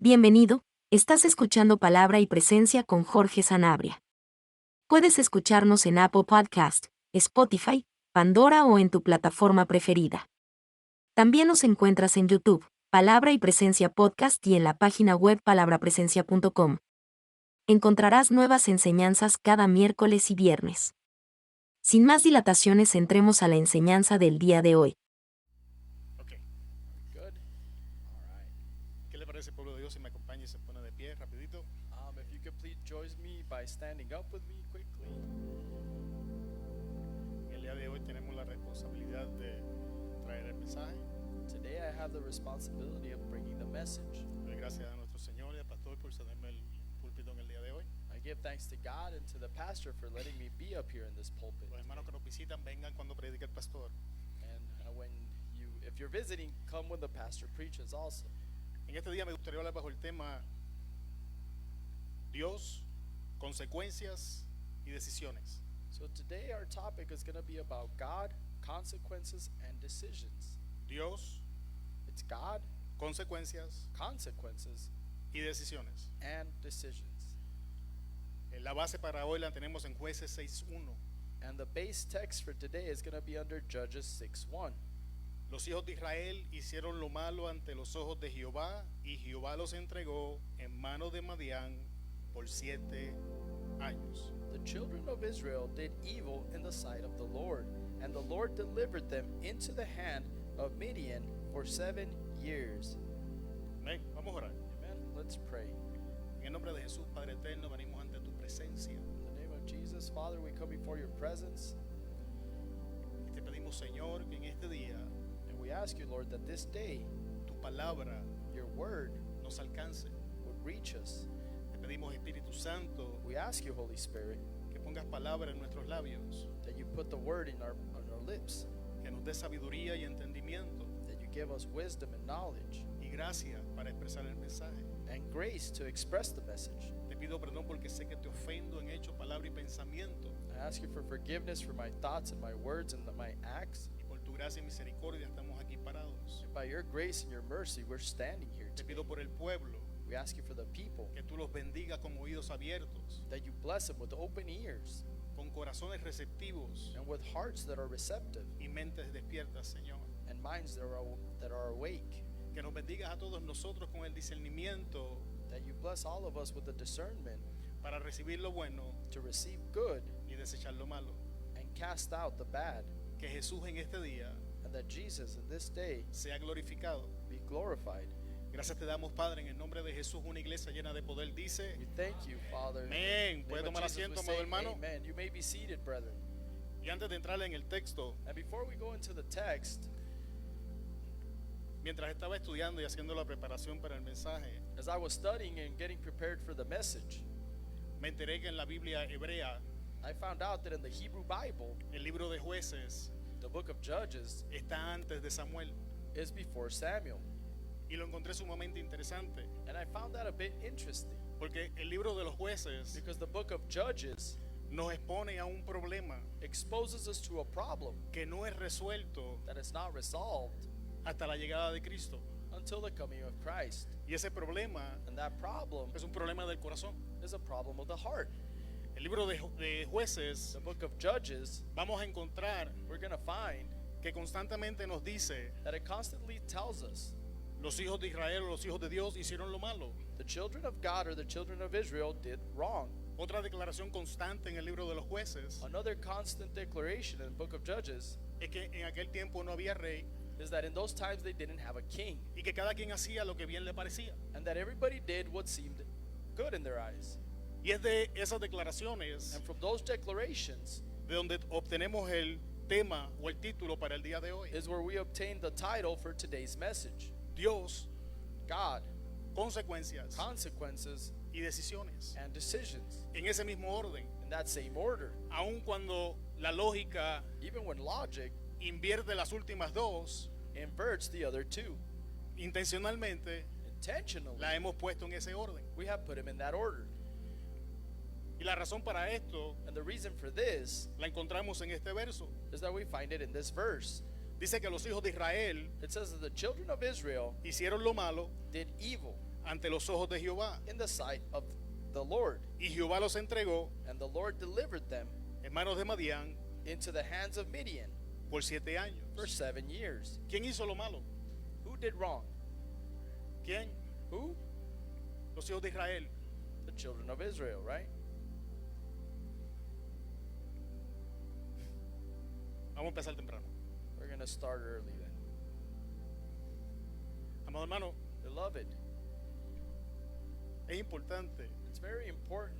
Bienvenido, estás escuchando Palabra y Presencia con Jorge Sanabria. Puedes escucharnos en Apple Podcast, Spotify, Pandora o en tu plataforma preferida. También nos encuentras en YouTube, Palabra y Presencia Podcast y en la página web palabrapresencia.com. Encontrarás nuevas enseñanzas cada miércoles y viernes. Sin más dilataciones, entremos a la enseñanza del día de hoy. Ok, good. All right. ¿Qué le parece, pueblo de Dios, si me acompaña y se pone de pie rapidito? If you could please join me by standing up with me quickly. El día de hoy tenemos la responsabilidad de traer el mensaje. Today I have the responsibility of bringing the message. Doy gracias a nuestro Señor y al pastor por cederme el púlpito en el día de hoy. I give thanks to God and to the pastor for letting me be up here in this pulpit. Los hermanos que nos visitan, vengan cuando predique el pastor. And if you're visiting, come when the pastor preaches also. En este día me gustaría hablar bajo el tema Dios, consecuencias y decisiones. So today our topic is going to be about God, consequences, and decisions. Dios, It's God, consecuencias consequences, y decisiones. and decisions. La base para hoy la tenemos en Jueces 6:1. And the base text for today is going to be under Judges 6:1. Los hijos de Israel hicieron lo malo ante los ojos de Jehová, y Jehová los entregó en manos de Madián por 7 años. The children of Israel did evil in the sight of the Lord, and the Lord delivered them into the hand of Midian for 7 years. Amén. Vamos a orar. Amen. Let's pray. En el nombre de Jesús, Padre eterno, venimos ante tu presencia In the name of Jesus, Father, we come before your presence, y te pedimos, Señor, que en este día and we ask you, Lord, that this day tu palabra your word nos alcance. would reach us. Te pedimos, Espíritu Santo, We ask you, Holy Spirit, que pongas palabra en nuestros labios, that you put the word on our lips, que nos dé sabiduría y entendimiento that you give us wisdom and knowledge y gracia para expresar el mensaje. and grace to express the message. Te pido perdón porque sé que te ofendo en hecho, palabra y pensamiento, I ask you for forgiveness for my thoughts and my words and my acts. y por tu gracia y misericordia estamos aquí parados. By your grace and your mercy, we're standing here Te today. pido por el pueblo, We ask you for the people, que tú los bendigas con oídos abiertos, that you bless them with open ears con corazones receptivos and with hearts that are receptive y mentes despiertas, Señor. and minds that are awake. Que nos bendigas a todos nosotros con el discernimiento That you bless all of us with the discernment para recibir lo bueno to receive good y desechar lo malo. and cast out the bad. Que Jesús en este día And that Jesus in this day sea glorificado. be glorified. Gracias te damos, Padre, en el nombre de Jesús, una iglesia llena de poder. Dice, We thank you, Father. amén. In the Puede name of tomar Jesus, asiento, we amado say hermano. amen. You may be seated, brethren. Y antes de entrar en el texto, And before we go into the text, mientras estaba estudiando y haciendo la preparación para el mensaje, as I was studying and getting prepared for the message, me enteré que en la Biblia hebrea, I found out that in the Hebrew Bible, el libro de Jueces the book of Judges está antes de Samuel. is before Samuel. Y lo encontré sumamente interesante, And I found that a bit interesting porque el libro de los jueces because the book of Judges nos expone a un problema exposes us to a problem que no es resuelto that is not resolved hasta la llegada de Cristo. until the coming of Christ. Y ese problema And that problem es un problema del corazón. is a problem of the heart. El libro de jueces, The book of Judges, vamos a encontrar we're going to find que constantemente nos dice, that it constantly tells us los hijos de Israel o los hijos de Dios hicieron lo malo. the children of God or the children of Israel did wrong. Otra declaración constante en el libro de los jueces Another constant declaration in the book of Judges es que en aquel tiempo no había rey is that in those times they didn't have a king y que cada quien hacía lo que bien le parecía. and that everybody did what seemed good in their eyes. Y es de esas declaraciones And from those declarations de donde obtenemos el tema o el título para el día de hoy. is where we obtain the title for today's message. Dios, God, consecuencias consequences, y decisiones. and decisions. En ese mismo orden, In that same order, aun cuando la lógica even when logic invierte las últimas dos, inverts the other two. intencionalmente Intentionally, la hemos puesto en ese orden. we have put him in that order. Y la razón para esto And the reason for this la encontramos en este verso. is that we find it in this verse. Dice que los hijos de Israel It says that the children of Israel hicieron lo malo did evil ante los ojos de Jehová. in the sight of the Lord. Y Jehová los entregó And the Lord delivered them en manos de Madián into the hands of Midian por 7 años. for 7 years. ¿Quién hizo lo malo? Who did wrong? ¿Quién? Who? Los hijos de Israel. The children of Israel, right? Vamos a empezar temprano. We're going to start early then. Amado hermano, Beloved, es importante it's very important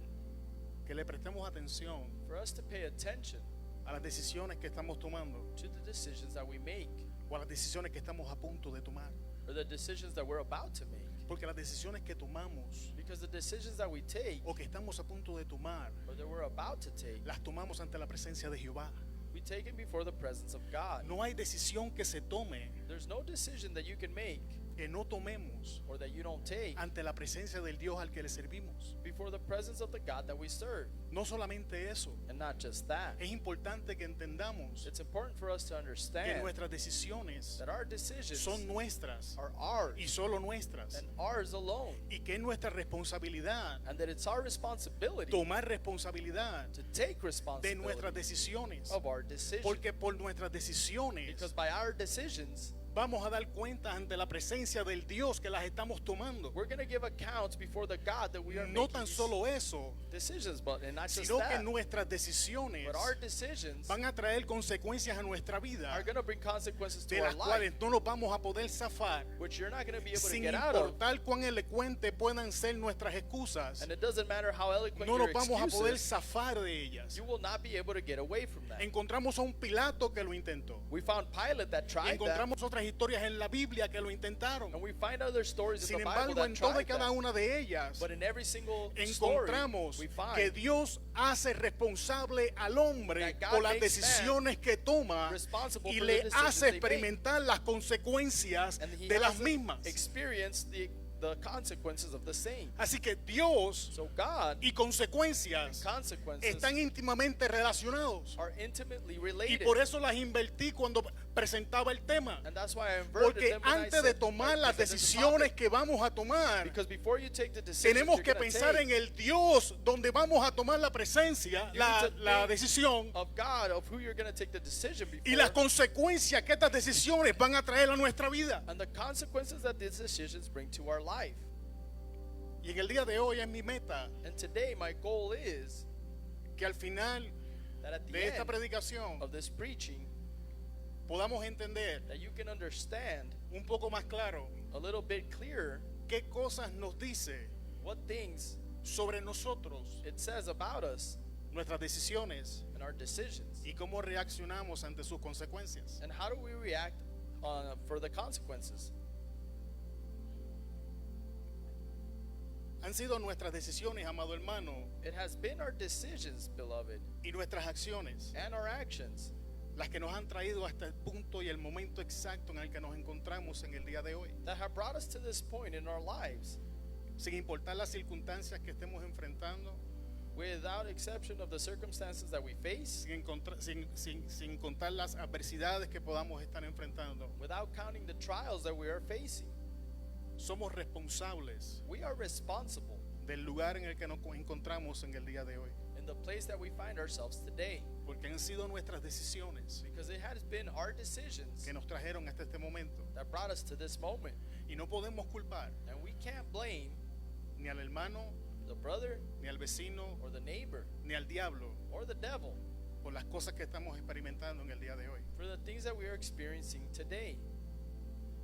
que le prestemos atención for us to pay attention a las decisiones que estamos tomando to the decisions that we make o a las decisiones que estamos a punto de tomar. or the decisions that we're about to make. Porque las decisiones que tomamos Because the decisions that we take o que estamos a punto de tomar, or that we're about to take, las tomamos ante la presencia de Jehová. we take it before the presence of God. No hay decisión que se tome There's no decision that you can make que no tomemos or that you don't take ante la presencia del Dios al que le servimos. before the presence of the God that we serve. No solamente eso, And not just that. es importante que entendamos It's important for us to que understand nuestras decisiones that our decisions son nuestras are ours y solo nuestras, and ours alone. y que es nuestra responsabilidad And that it's our responsibility tomar responsabilidad to take de responsibility nuestras decisiones, of our decisions. porque por nuestras decisiones Because by our decisions, vamos a dar cuenta ante la presencia del Dios que las estamos tomando. we're going to give accounts before the God that we are No making tan these solo eso, decisions, and not just sino que that, nuestras decisiones but our decisions van a traer consecuencias a nuestra vida are going to bring consequences to de our las life, cuales no nos vamos a poder zafar which you're not going to be able to sin get out of. importar cuán elocuente puedan ser nuestras excusas. And it doesn't matter how eloquent No your nos vamos a poder excuses, zafar de ellas. you will not be able to get away from that. Encontramos a un Pilato que lo intentó. We found Pilate that Y tried that, encontramos otras historias en la Biblia que lo intentaron. and we find other stories in Sin the Bible embargo, that en toda y tried cada that. una de ellas But in every single story, encontramos we que find Dios hace responsable al hombre that God por las makes decisiones que toma responsible y for le the decisions hace they make. experimentar las consecuencias and he de las has mismas. experienced the consequences of the same. Así que Dios So God y consecuencias consequences están íntimamente relacionados. are intimately Y related. por eso las invertí cuando presentaba el tema. And that's why I inverted Porque them when I antes de said, tomar like, las this is a decisiones topic. que vamos a tomar, Because before you take the decisions tenemos you're que gonna pensar take, en el Dios donde vamos a tomar la presencia, you la need to think decisión of God, of who you're going to take the decision before, y las consecuencias que estas decisiones van a traer a nuestra vida. and the consequences that these decisions bring to our life. Y en el día de hoy es mi meta And today my goal is que al final that at the de esta end predicación of this preaching podamos entender that you can understand un poco más claro a little bit clearer qué cosas nos dice what things sobre nosotros, it says about us nuestras decisiones and our decisions, y cómo reaccionamos ante sus consecuencias. and how do we react for the consequences. Han sido nuestras decisiones, amado hermano, It has been our decisions, beloved, y nuestras acciones and our actions las que nos han traído hasta el punto y el momento exacto en el que nos encontramos en el día de hoy. that have brought us to this point in our lives, Sin importar las circunstancias que estemos enfrentando, without exception of the circumstances that we face, sin contar las adversidades que podamos estar enfrentando. without counting the trials that we are facing. Somos responsables We are responsible del lugar en el que nos encontramos en el día de hoy, in the place that we find ourselves today, porque han sido nuestras decisiones because it has been our decisions que nos trajeron hasta este momento. that brought us to this moment. Y no podemos culpar And we can't blame ni al hermano, the brother ni al vecino, or the neighbor ni al diablo or the devil por las cosas que estamos experimentando en el día de hoy. for the things that we are experiencing today.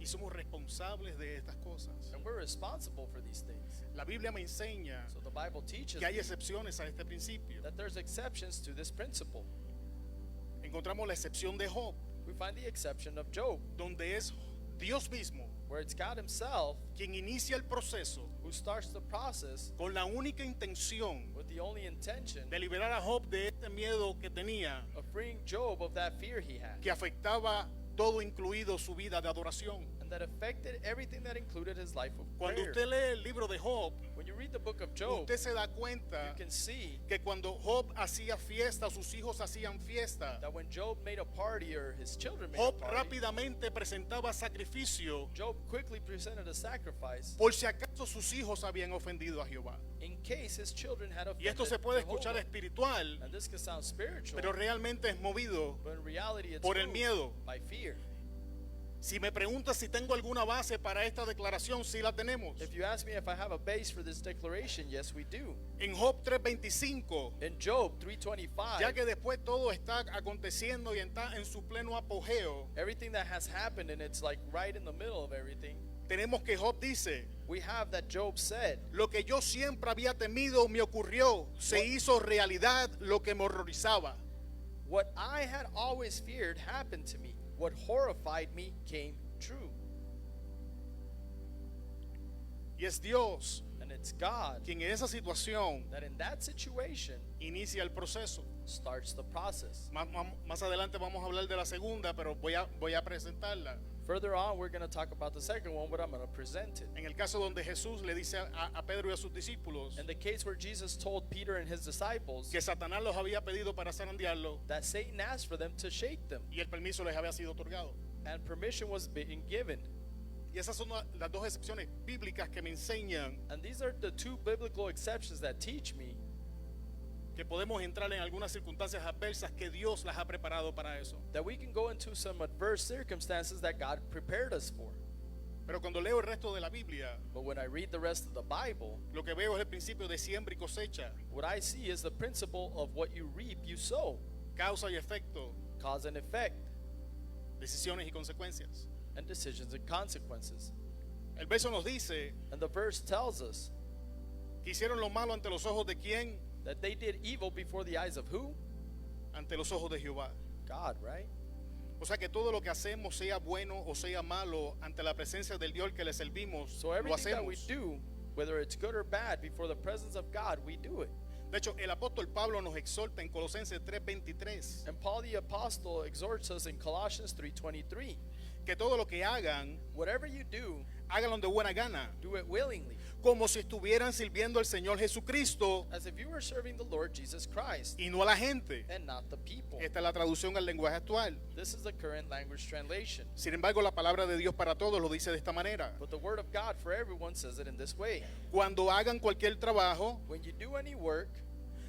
Y somos responsables de estas cosas. And we're responsible for these things. La Biblia me enseña So the Bible teaches que hay me excepciones a este principio. that there's exceptions to this principle. Encontramos la excepción de Job, We find the exception of Job, donde es Dios mismo where it's God himself quien inicia el proceso who starts the process con la única intención with the only intention de liberar a Job de este miedo que tenía, of freeing Job of that fear he had, que afectaba todo, incluido su vida de adoración. and that affected everything that included his life of Cuando prayer. usted lee el libro de Job, When you read the book of Job, usted se da cuenta you can see que cuando Job hacía fiesta, sus hijos hacían fiesta, that when Job made a party or his children made a Job party, rápidamente presentaba sacrificio Job quickly presented a sacrifice por si acaso sus hijos habían ofendido a Jehová. in case his children had Y esto offended se puede Jehovah. escuchar espiritual, And this can sound spiritual, pero realmente es movido but in reality it's por el moved miedo. by fear. Si me preguntas si tengo alguna base para esta declaración, sí la tenemos. If you ask me if I have a base for this declaration, yes we do. En Job 3:25, In Job 3:25, ya que después todo está aconteciendo y está en su pleno apogeo, everything that has happened and it's like right in the middle of everything, tenemos que Job dice, we have that Job said, lo que yo siempre había temido me ocurrió, se hizo realidad lo que me horrorizaba. what I had always feared happened to me. What horrified me came true. Y es Dios And it's God quien en esa situación that in that situation inicia el proceso. starts the process. Más adelante vamos a hablar de la segunda, pero voy a presentarla. Further on, we're going to talk about the second one, but I'm going to present it. En el caso donde Jesús le dice a Pedro y a sus discípulos In the case where Jesus told Peter and his disciples que Satanás los había pedido para zarandearlo that Satan asked for them to shake them, y el permiso les había sido otorgado. and permission was being given. Y esas son las dos excepciones bíblicas que me enseñan And these are the two biblical exceptions that teach me que podemos entrar en algunas circunstancias adversas que Dios las ha preparado para eso. that we can go into some adverse circumstances that God prepared us for. Pero cuando leo el resto de la Biblia, But when I read the rest of the Bible, lo que veo es el principio de siembra y cosecha, what I see is the principle of what you reap, you sow, causa y efecto, cause and effect, decisiones y consecuencias. and decisions and consequences. El verso nos dice And the verse tells us que hicieron lo malo ante los ojos de quién? that they did evil before the eyes of who? Ante los ojos de Jehová. God, right? O sea que todo lo que hacemos, sea bueno o sea malo, ante la presencia del Dios que le servimos, So lo everything that we hacemos. do, whether it's good or bad, before the presence of God, we do it. De hecho, el apóstol Pablo nos exhorta en Colosenses 3:23 And Paul the apostle exhorts us in Colossians 3:23, que todo lo que hagan, whatever you do, háganlo de buena gana, do it willingly, como si estuvieran sirviendo al Señor Jesucristo as if you were serving the Lord Jesus Christ y no a la gente. and not the people. Esta es la traducción al lenguaje actual. This is the current language translation. Sin embargo, la palabra de Dios para todos lo dice de esta manera. But the word of God for everyone says it in this way. Cuando hagan cualquier trabajo, When you do any work,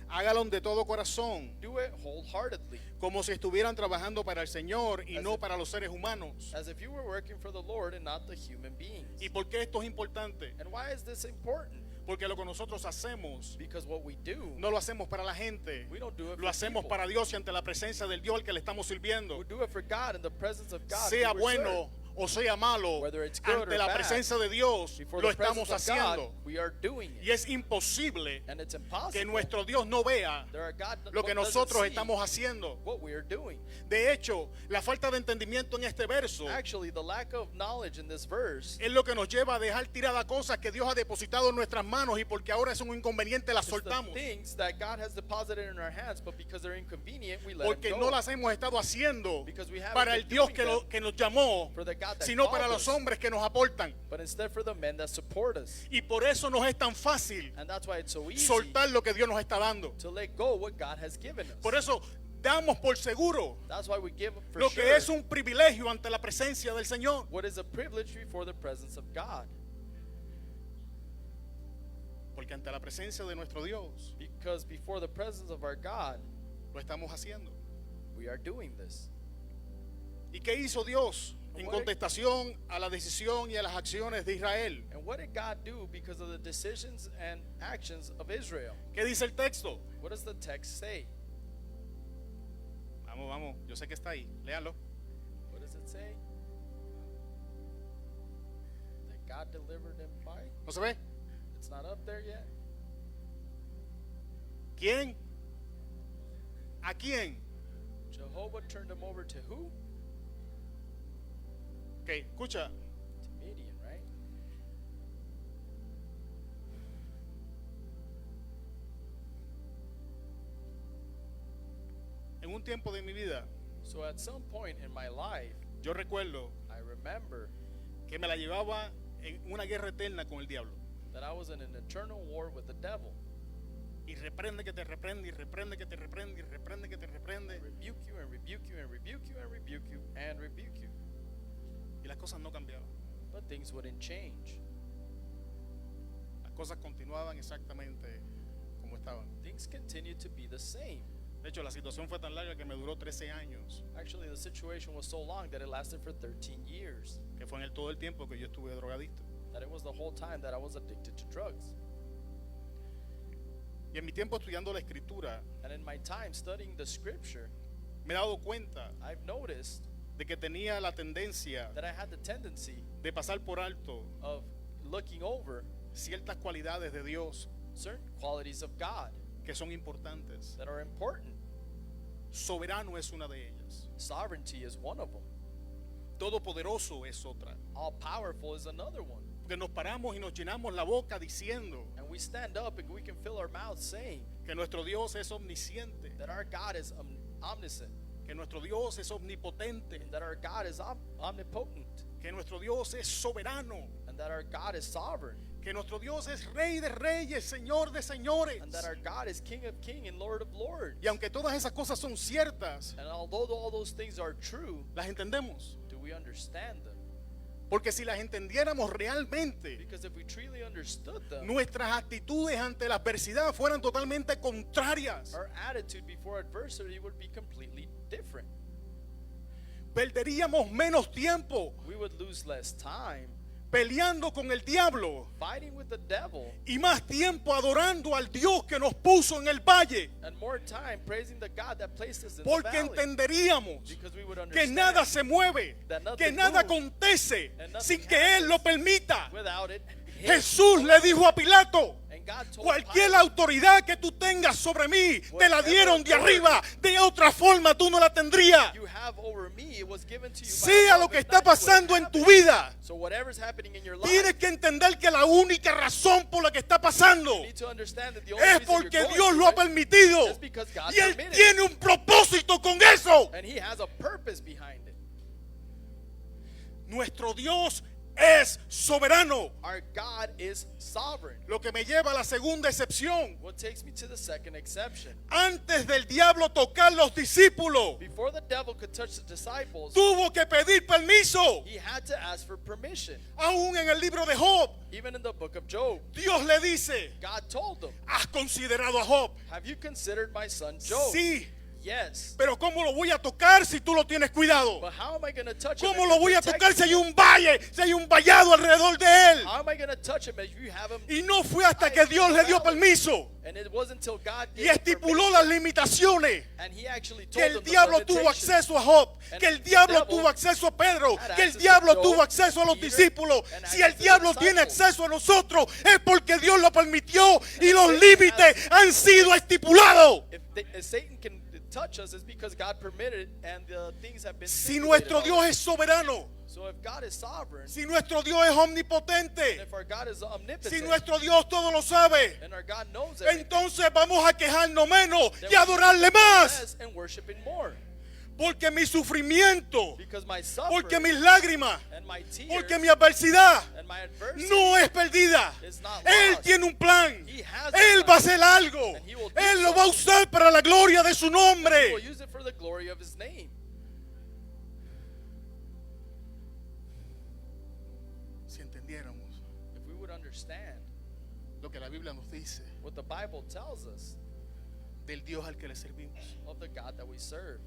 hágalo de todo corazón, do it wholeheartedly, como si estuvieran trabajando para el Señor y no para los seres humanos. as if you were working for the Lord and not the human beings. ¿Y por qué esto es importante? And why is this important? Porque lo que nosotros hacemos Because what we do, no lo hacemos para la gente, we don't do it lo for hacemos people. para Dios y ante la presencia del Dios al que le estamos sirviendo. We do it for God in the presence of God. Sea who we're bueno served. o sea malo, Whether it's good ante or la bad, presencia de Dios Before lo the presence estamos of God, haciendo. we are doing it. Y es imposible And it's que impossible nuestro Dios no vea that our God lo que doesn't nosotros see estamos haciendo. what we are doing. De hecho, la falta de entendimiento en este verso Actually, the lack of knowledge in this verse es lo que nos lleva a dejar tiradas cosas que Dios ha depositado en nuestras manos y porque ahora es un inconveniente las is the soltamos. things that God has deposited in our hands, but because they're inconvenient, we let Porque them no go. las hemos estado haciendo Because we haven't para been el Dios doing que, them que nos llamó, for the God that sino called para us. los hombres que nos aportan. But instead for the men that support us. Y por eso nos es tan fácil And that's why it's so easy soltar lo que Dios nos está dando. to let go what God has given us. Por eso damos por seguro That's why we give for lo sure que es un privilegio ante la presencia del Señor. what is a privilege before the presence of God. Porque ante la presencia de nuestro Dios Because before the presence of our God, lo estamos haciendo. we are doing this. ¿Y qué hizo Dios en What did- contestación a la decisión y a las acciones de Israel? And what did God do because of the decisions and actions of Israel? ¿Qué dice el texto? What does the text say? Vamos, yo sé que está ahí, léalo. What does it say? That God delivered them by? ¿No se ve? It's not up there yet. ¿Quién? ¿A quién? Jehovah turned them over to who? Ok, escucha. To Midian, right? En un tiempo de mi vida, So at some point in my life, yo recuerdo I remember que me la llevaba en una guerra eterna con el diablo. that I was in an eternal war with the devil. Y reprende que te reprende, y reprende que te reprende, y reprende que te reprende. Rebuke you and rebuke you and rebuke you and rebuke you and rebuke you. Y las cosas no cambiaban. But things wouldn't change. Las cosas continuaban exactamente como estaban. Things continued to be the same. De hecho, la situación fue tan larga que me duró 13 años, Actually, the situation was so long that it lasted for 13 years. que fue en todo el tiempo que yo estuve drogadicto. That it was the whole time that I was addicted to drugs. Y en mi tiempo estudiando la escritura, And in my time studying the scripture, me he dado cuenta I've noticed de que tenía la tendencia that I had the tendency de pasar por alto of looking over ciertas cualidades de Dios certain qualities of God que son importantes. that are important. Soberano es una de ellas. Sovereignty is one of them. Todopoderoso es otra. All powerful is another one. Porque nos paramos y nos llenamos la boca diciendo And we stand up and we can fill our mouths saying que nuestro Dios es omnisciente, that our God is omniscient, que nuestro Dios es omnipotente, that our God is omnipotent, que nuestro Dios es soberano, and that our God is sovereign, que nuestro Dios es Rey de reyes, Señor de señores. and that our God is King of kings and Lord of lords. Y aunque todas esas cosas son ciertas, And although all those things are true, las entendemos. do we understand them? Porque si las entendiéramos realmente, Because if we truly understood them, nuestras actitudes ante la adversidad fueran totalmente contrarias. our attitude before adversity would be completely different. Perderíamos menos tiempo We would lose less time peleando con el diablo fighting with the devil y más tiempo adorando al Dios que nos puso en el valle. and more time praising the God that placed us in the Porque valley. entenderíamos Because we would que understand nada se mueve, that nothing que nada moves acontece and nothing sin que Él lo happens permita. without it. Jesús le dijo a Pilato: And God told cualquier Pilate, autoridad que tú tengas sobre mí, te la Whatever dieron de authority arriba, de otra forma tú no la tendrías. you have over me, it was given to you by Sea above, lo que if está not, it would pasando en tu happen. vida, So whatever's happening in your life, tienes que entender que la única razón por la que está pasando you need to understand that the only es reason porque you're going Dios through lo ha it permitido is because God y Él permitted tiene un propósito con eso. and He has a purpose behind it. Nuestro Dios es soberano. Our God is sovereign. Lo que me lleva a la segunda excepción. What takes me to the second exception. Antes del diablo tocar los discípulos, Before the devil could touch the disciples, tuvo que pedir permiso. he had to ask for permission. Aún en el libro de Job, Even in the book of Job, Dios le dice: God told them, ¿has considerado a Job? have you considered my son Job? Sí, Yes. pero ¿cómo lo voy a tocar si tú lo tienes cuidado? But how am I going to touch him? ¿Cómo if lo you're voy a protecting tocar si hay him? un valle, si hay un vallado alrededor de él? How am I going to touch him if you have him? Y no fue hasta que Dios le dio permiso And it wasn't until God y gave him estipuló permission, las limitaciones and he actually que told el them the diablo tuvo limitations. acceso a Job, And que el the diablo devil tuvo acceso a Pedro, had que el access to diablo Job, tuvo acceso a los Peter, discípulos. and Si el access to the diablo tiene disciples. acceso a nosotros es porque Dios lo permitió y los Satan límites han sido estipulados. If Satan can touch us, it's because God permitted it, and the things have been Si stipulated nuestro Dios already. es soberano, So if God is sovereign, si nuestro Dios es and omnipotente, if our God is omnipotent, si nuestro Dios todo lo sabe, and our God knows everything, entonces vamos a quejarnos menos then y adorarle más. less and worship Him more. Porque mi sufrimiento, Because my suffering porque mis lágrimas, and my tears porque mi adversidad and my adversity no es perdida. is not Él lost. tiene un plan. He has Él a va a plan. hacer algo. And he will do Él lo va a something. usar para la gloria de su He nombre. will use it for the glory of His name. Si entendiéramos If we would understand lo que la Biblia nos dice what the Bible tells us del Dios al que le servimos. of the God that we serve.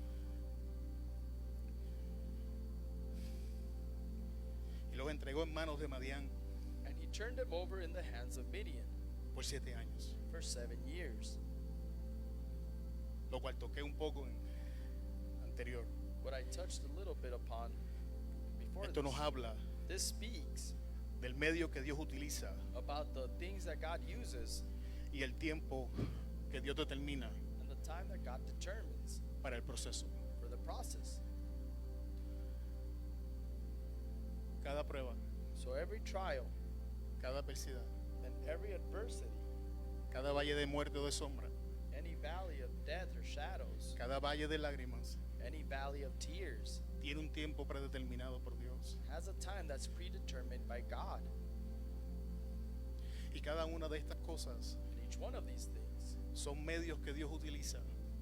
Y lo entregó en manos de Madián And He turned him over in the hands of Midian por 7 años. for 7 years. Lo cual toqué un poco en anterior. What I touched a little bit upon before Esto nos this, habla this speaks del medio que Dios utiliza about the things that God uses y el tiempo que Dios determina and the time that God determines para el proceso. for the process. Cada prueba, So every trial cada adversidad, and every adversity, cada valle de muerte o de sombra, any valley of death or shadows, cada valle de lágrimas, any valley of tears, tiene un tiempo predeterminado por Dios. has a time that's predetermined by God. Y cada una de estas cosas And each one of these things son medios que Dios utiliza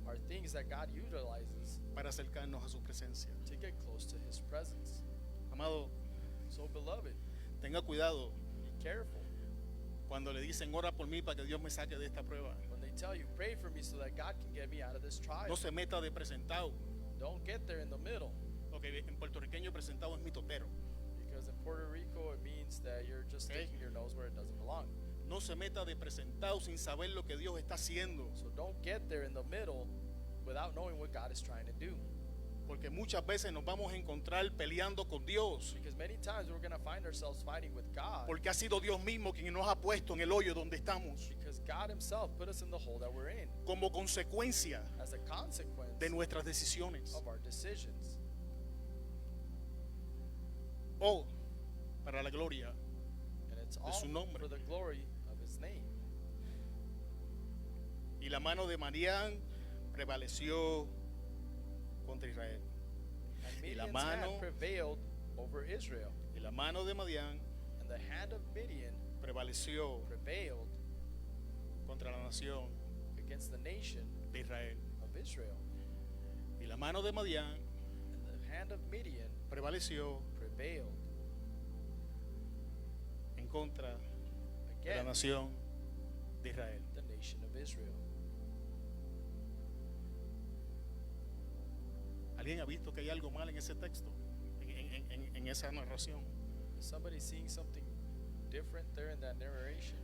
are things that God utilizes para acercarnos a su presencia. to get close to His presence. Amado, So, beloved, tenga cuidado be careful cuando le dicen ora por mí para que Dios me saque de esta prueba. when they tell you, pray for me so that God can get me out of this trial. No se meta de presentado. Don't get there in the middle, Ok, en puertorriqueño presentado es mitotero. because in Puerto Rico it means that you're just Okay. sticking your nose where it doesn't belong. No se meta de presentado sin saber lo que Dios está haciendo. So don't get there in the middle without knowing what God is trying to do. Porque muchas veces nos vamos a encontrar peleando con Dios. Because many times we're going to find ourselves fighting with God, Porque ha sido Dios mismo quien nos ha puesto en el hoyo donde estamos. because God Himself put us in the hole that we're in Como consecuencia as a consequence de nuestras decisiones. of our decisions. O para la gloria. And it's all su nombre. for the glory of His name. Y la mano de Madián prevaleció contra Israel. And Y la Midian's mano- hand prevailed over Israel. Y la mano de Madián And the hand of Midian prevaleció prevailed contra la nación against the nation de Israel. of Israel. Y la mano de Madián And the hand of Midian prevaleció prevailed en contra de la against nación de Israel. the nation of Israel. ¿Alguien ha visto que hay algo mal en ese texto? En esa narración. Is somebody seeing something different there in that narration?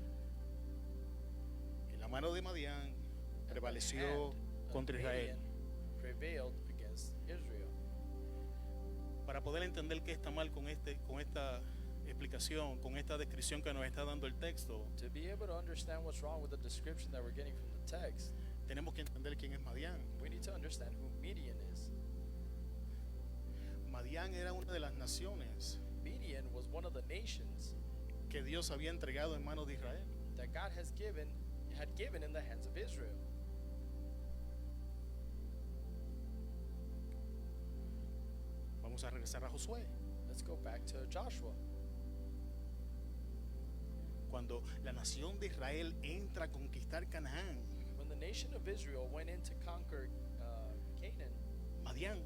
Y la mano de Madián And the prevaleció hand of contra Israel. Midian prevailed against Israel. Para poder entender qué está mal con esta explicación, con esta descripción que nos está dando el texto, To be able to understand what's wrong with the description that we're getting from the text, tenemos que entender quién es Madián. we need to understand who Midian is. Madián era una de las naciones Midian was one of the nations que Dios había entregado en manos de Israel. that God had given in the hands of Israel. Vamos a regresar a Josué. Let's go back to Joshua. Cuando la nación de Israel entra a conquistar Canaán, When the nation of Israel went in to conquer Canaan, Madián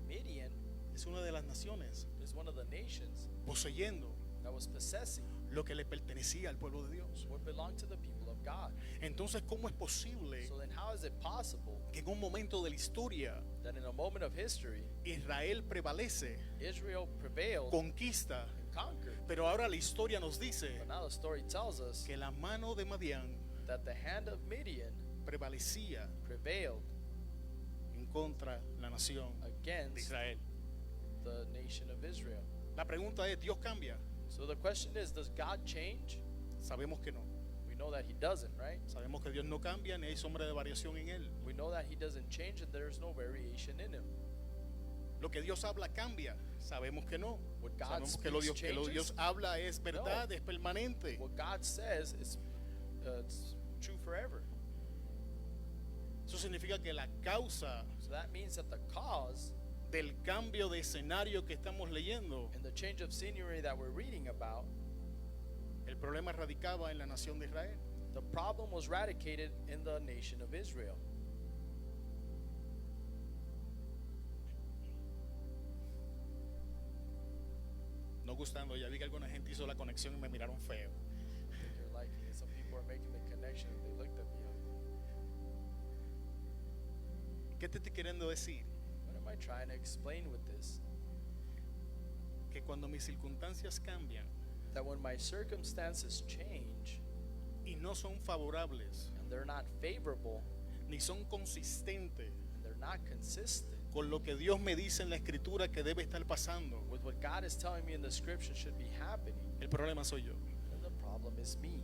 Midian es una de las naciones is one of the nations poseyendo that was possessing lo que le pertenecía al pueblo de Dios. what belonged to the people of God. Entonces, ¿cómo es posible So then how is it possible que en un momento de la historia that in a moment of history, Israel prevalece, Israel prevailed conquista, and conquered? pero ahora la historia nos dice But now the story tells us que la mano de Madián that the hand of Midian prevalecía prevailed en contra de la nación de against Israel? the nation of Israel. La pregunta es, ¿Dios cambia? So the question is, does God change? Sabemos que no. We know that He doesn't, right? Sabemos que Dios no cambia, ni hay sombra de variación en Él. We know that He doesn't change and there's no variation in Him. Lo que Dios habla cambia. Sabemos que no. What God Sabemos que lo speaks que changes? Dios habla es verdad, No. es permanente. What God says is it's true forever. Eso significa que la causa So that means that the cause del cambio de escenario que estamos leyendo, and the change of scenery that we're reading about, el problema radicaba en la nación de Israel. the problem was eradicated in the nation of Israel. No gustando, ya vi que alguna gente hizo la conexión y me miraron feo. You're liking it. Some people are making the connection and they looked at me. ¿Qué te estoy queriendo decir? What am I trying to explain with this? Que cuando mis circunstancias cambian That when my circumstances change y no son favorables, and they're not favorable ni son consistentes and they're not consistent con lo que Dios me dice en la escritura que debe estar pasando, with what God is telling me in the scripture should be happening, el problema soy yo. then the problem is me.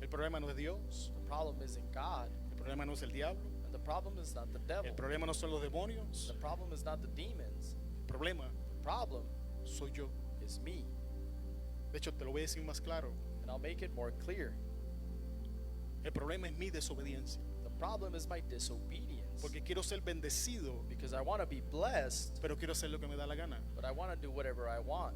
El problema no es Dios, The problem isn't God, el problema no es el diablo, and the problem is not the devil. el problema no son los demonios, The problem is not the demons. el problema The problem soy yo. is me. De hecho, te lo voy a decir más claro. And I'll make it more clear. El problema es mi desobediencia, The problem is my disobedience. porque quiero ser bendecido, Because I want to be blessed, pero quiero hacer lo que me da la gana. but I want to do whatever I want.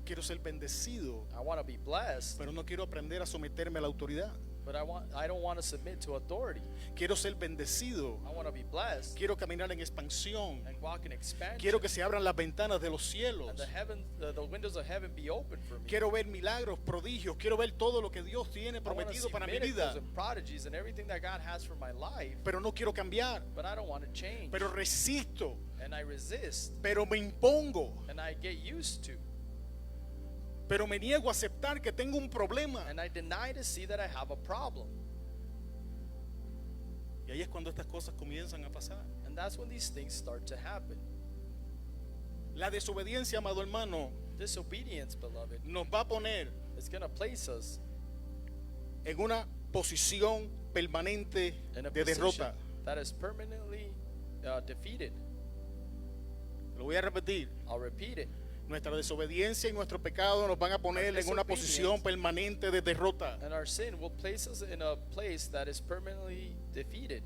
Quiero ser bendecido, I want to be blessed, pero no quiero aprender a someterme a la autoridad. but I don't want to submit to authority. Quiero ser bendecido. I want to be blessed Quiero caminar en expansión. and walk in expansion. Quiero que se abran las ventanas de los cielos. And the windows of heaven be open for me. Quiero ver milagros, prodigios. Quiero ver todo lo que Dios tiene I want to prometido see para mi miracles vida. and prodigies and everything that God has for my life, Pero no quiero cambiar. but I don't want to change. Pero resisto. And I resist Pero me impongo. and I get used to. Pero me niego a aceptar que tengo un problema. And I deny to see that I have a problem. Y ahí es cuando estas cosas comienzan a pasar. And that's when these things start to happen. La desobediencia, amado hermano, Disobedience, beloved, nos va a poner is going to place us en una posición permanente in a de position derrota. that is permanently defeated. Lo voy a repetir. I'll repeat it. Nuestra desobediencia y nuestro pecado nos van a poner en una posición permanente de derrota. And our sin will place us in a place that is permanently defeated.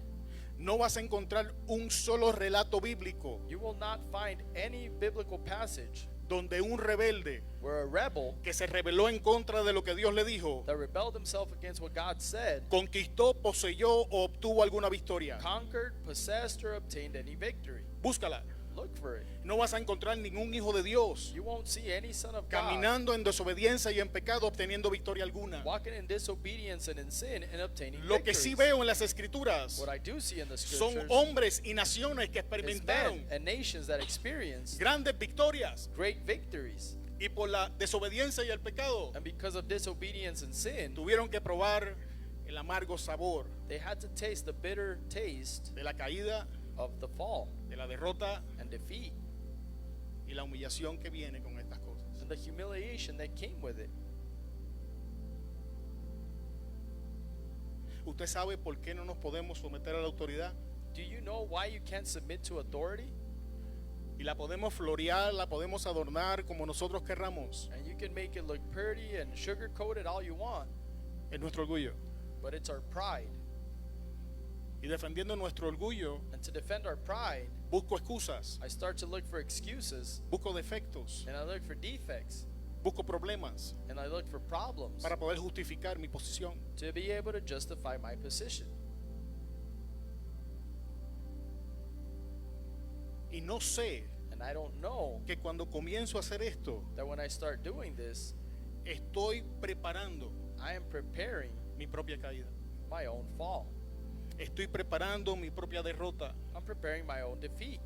No vas a encontrar un solo relato bíblico You will not find any biblical passage donde un rebelde where a rebel que se rebeló en contra de lo que Dios le dijo, that rebelled himself against what God said conquistó, poseyó o obtuvo alguna victoria. conquered, possessed, or obtained any victory. Búscala. Look for it. No vas a encontrar ningún hijo de Dios You won't see any son of God caminando en desobediencia y en pecado obteniendo victoria alguna. walking in disobedience and in sin and obtaining Lo que sí victories. veo en las escrituras What I do see in the son scriptures hombres y naciones que is experimentaron men and nations that experience grandes victorias great victories, y por la desobediencia y el pecado and because of disobedience and sin, tuvieron que probar el amargo sabor they had to taste the bitter taste de la caída, of the fall de la derrota and defeat y la humillación que viene con estas cosas. and the humiliation that came with it. ¿Usted sabe por qué no nos podemos someter a la autoridad? Do you know why you can't submit to authority? Y la podemos florear, la podemos adornar como nosotros querramos. And you can make it look pretty and sugarcoat it all you want, Es nuestro orgullo. but it's our pride. Y defendiendo nuestro orgullo, And to defend our pride, busco excusas, I start to look for excuses busco defectos, and I look for defects busco problemas and I look for problems para poder justificar mi posición. to be able to justify my position. Y no sé And I don't know que cuando comienzo a hacer esto, that when I start doing this, estoy preparando I am preparing mi propia caída. my own fall. Estoy preparando mi propia derrota. I'm preparing my own defeat.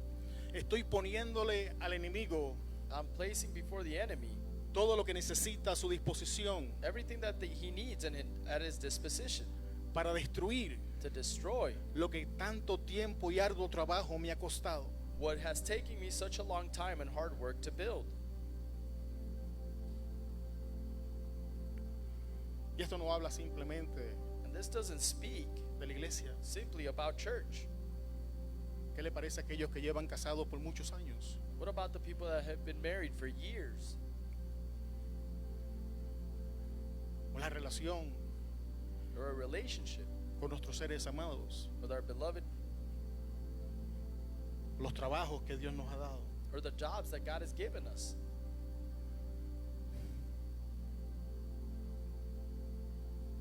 Estoy poniéndole al enemigo I'm placing before the enemy todo lo que necesita a su disposición everything that he needs and at his disposition para destruir to destroy lo que tanto tiempo y arduo trabajo me ha costado. what has taken me such a long time and hard work to build. Y esto no habla simplemente And this doesn't speak de la iglesia. simply about church. ¿Qué le parece a aquellos que llevan casados por muchos años? What about the people that have been married for years? O la relación Or a relationship con nuestros seres amados, with our beloved, los trabajos que Dios nos ha dado. or the jobs that God has given us,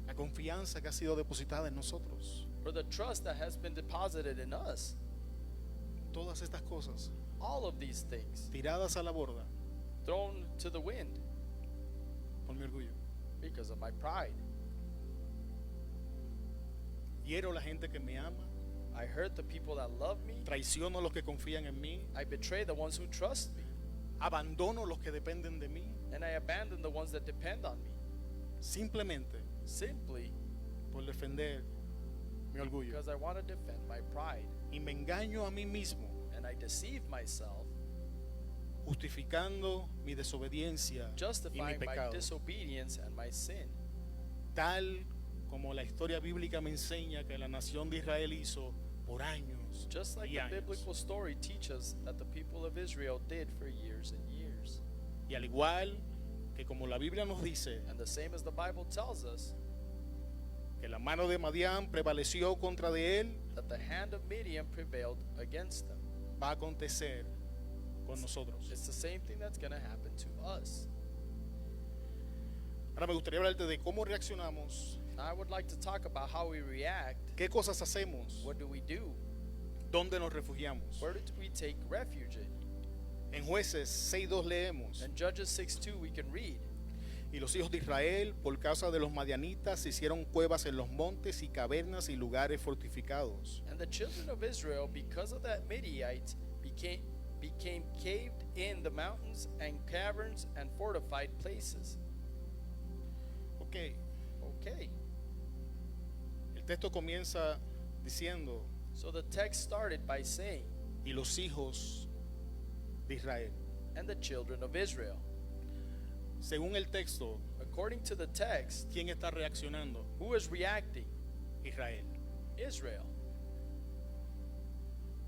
La confianza que ha sido depositada en nosotros. or the trust that has been deposited in us. Todas estas cosas All of these things tiradas a la borda thrown to the wind por mi orgullo. because of my pride. Hiero a la gente que me ama, I hurt the people that love me. traiciono a los que confían en mí, I betray the ones who trust me. abandono a los que dependen de mí, And I abandon the ones that depend on me. simplemente Simply por defender mi orgullo. because I want to defend my pride. Y me engaño a mí mismo, And I deceive myself, justificando mi desobediencia y mi justifying my pecado. disobedience and my sin. Tal como la historia bíblica me enseña que la nación de Israel hizo por años Just like y the años. biblical story teaches that the people of Israel did for years and years. Y al igual que como la Biblia nos dice And the same as the Bible tells us, que la mano de Madián prevaleció contra de él, that the hand of Midian prevailed against them. va a acontecer con nosotros. It's the same thing that's going to happen to us. Ahora me gustaría hablarte de cómo reaccionamos, Now I would like to talk about how we react. qué cosas hacemos, What do we do? dónde nos refugiamos. Where do we take refuge in? En Jueces 6:2 leemos, In Judges 6:2 we can read, y los hijos de Israel, por causa de los madianitas, hicieron cuevas en los montes y cavernas y lugares fortificados. and the children of Israel, because of the Midianites, became caved in the mountains and caverns and fortified places. Ok, Okay, el texto comienza diciendo, so the text started by saying, y los hijos de Israel. and the children of Israel. Según el texto, According to the text, ¿quién está reaccionando? who is reacting? Israel. Israel.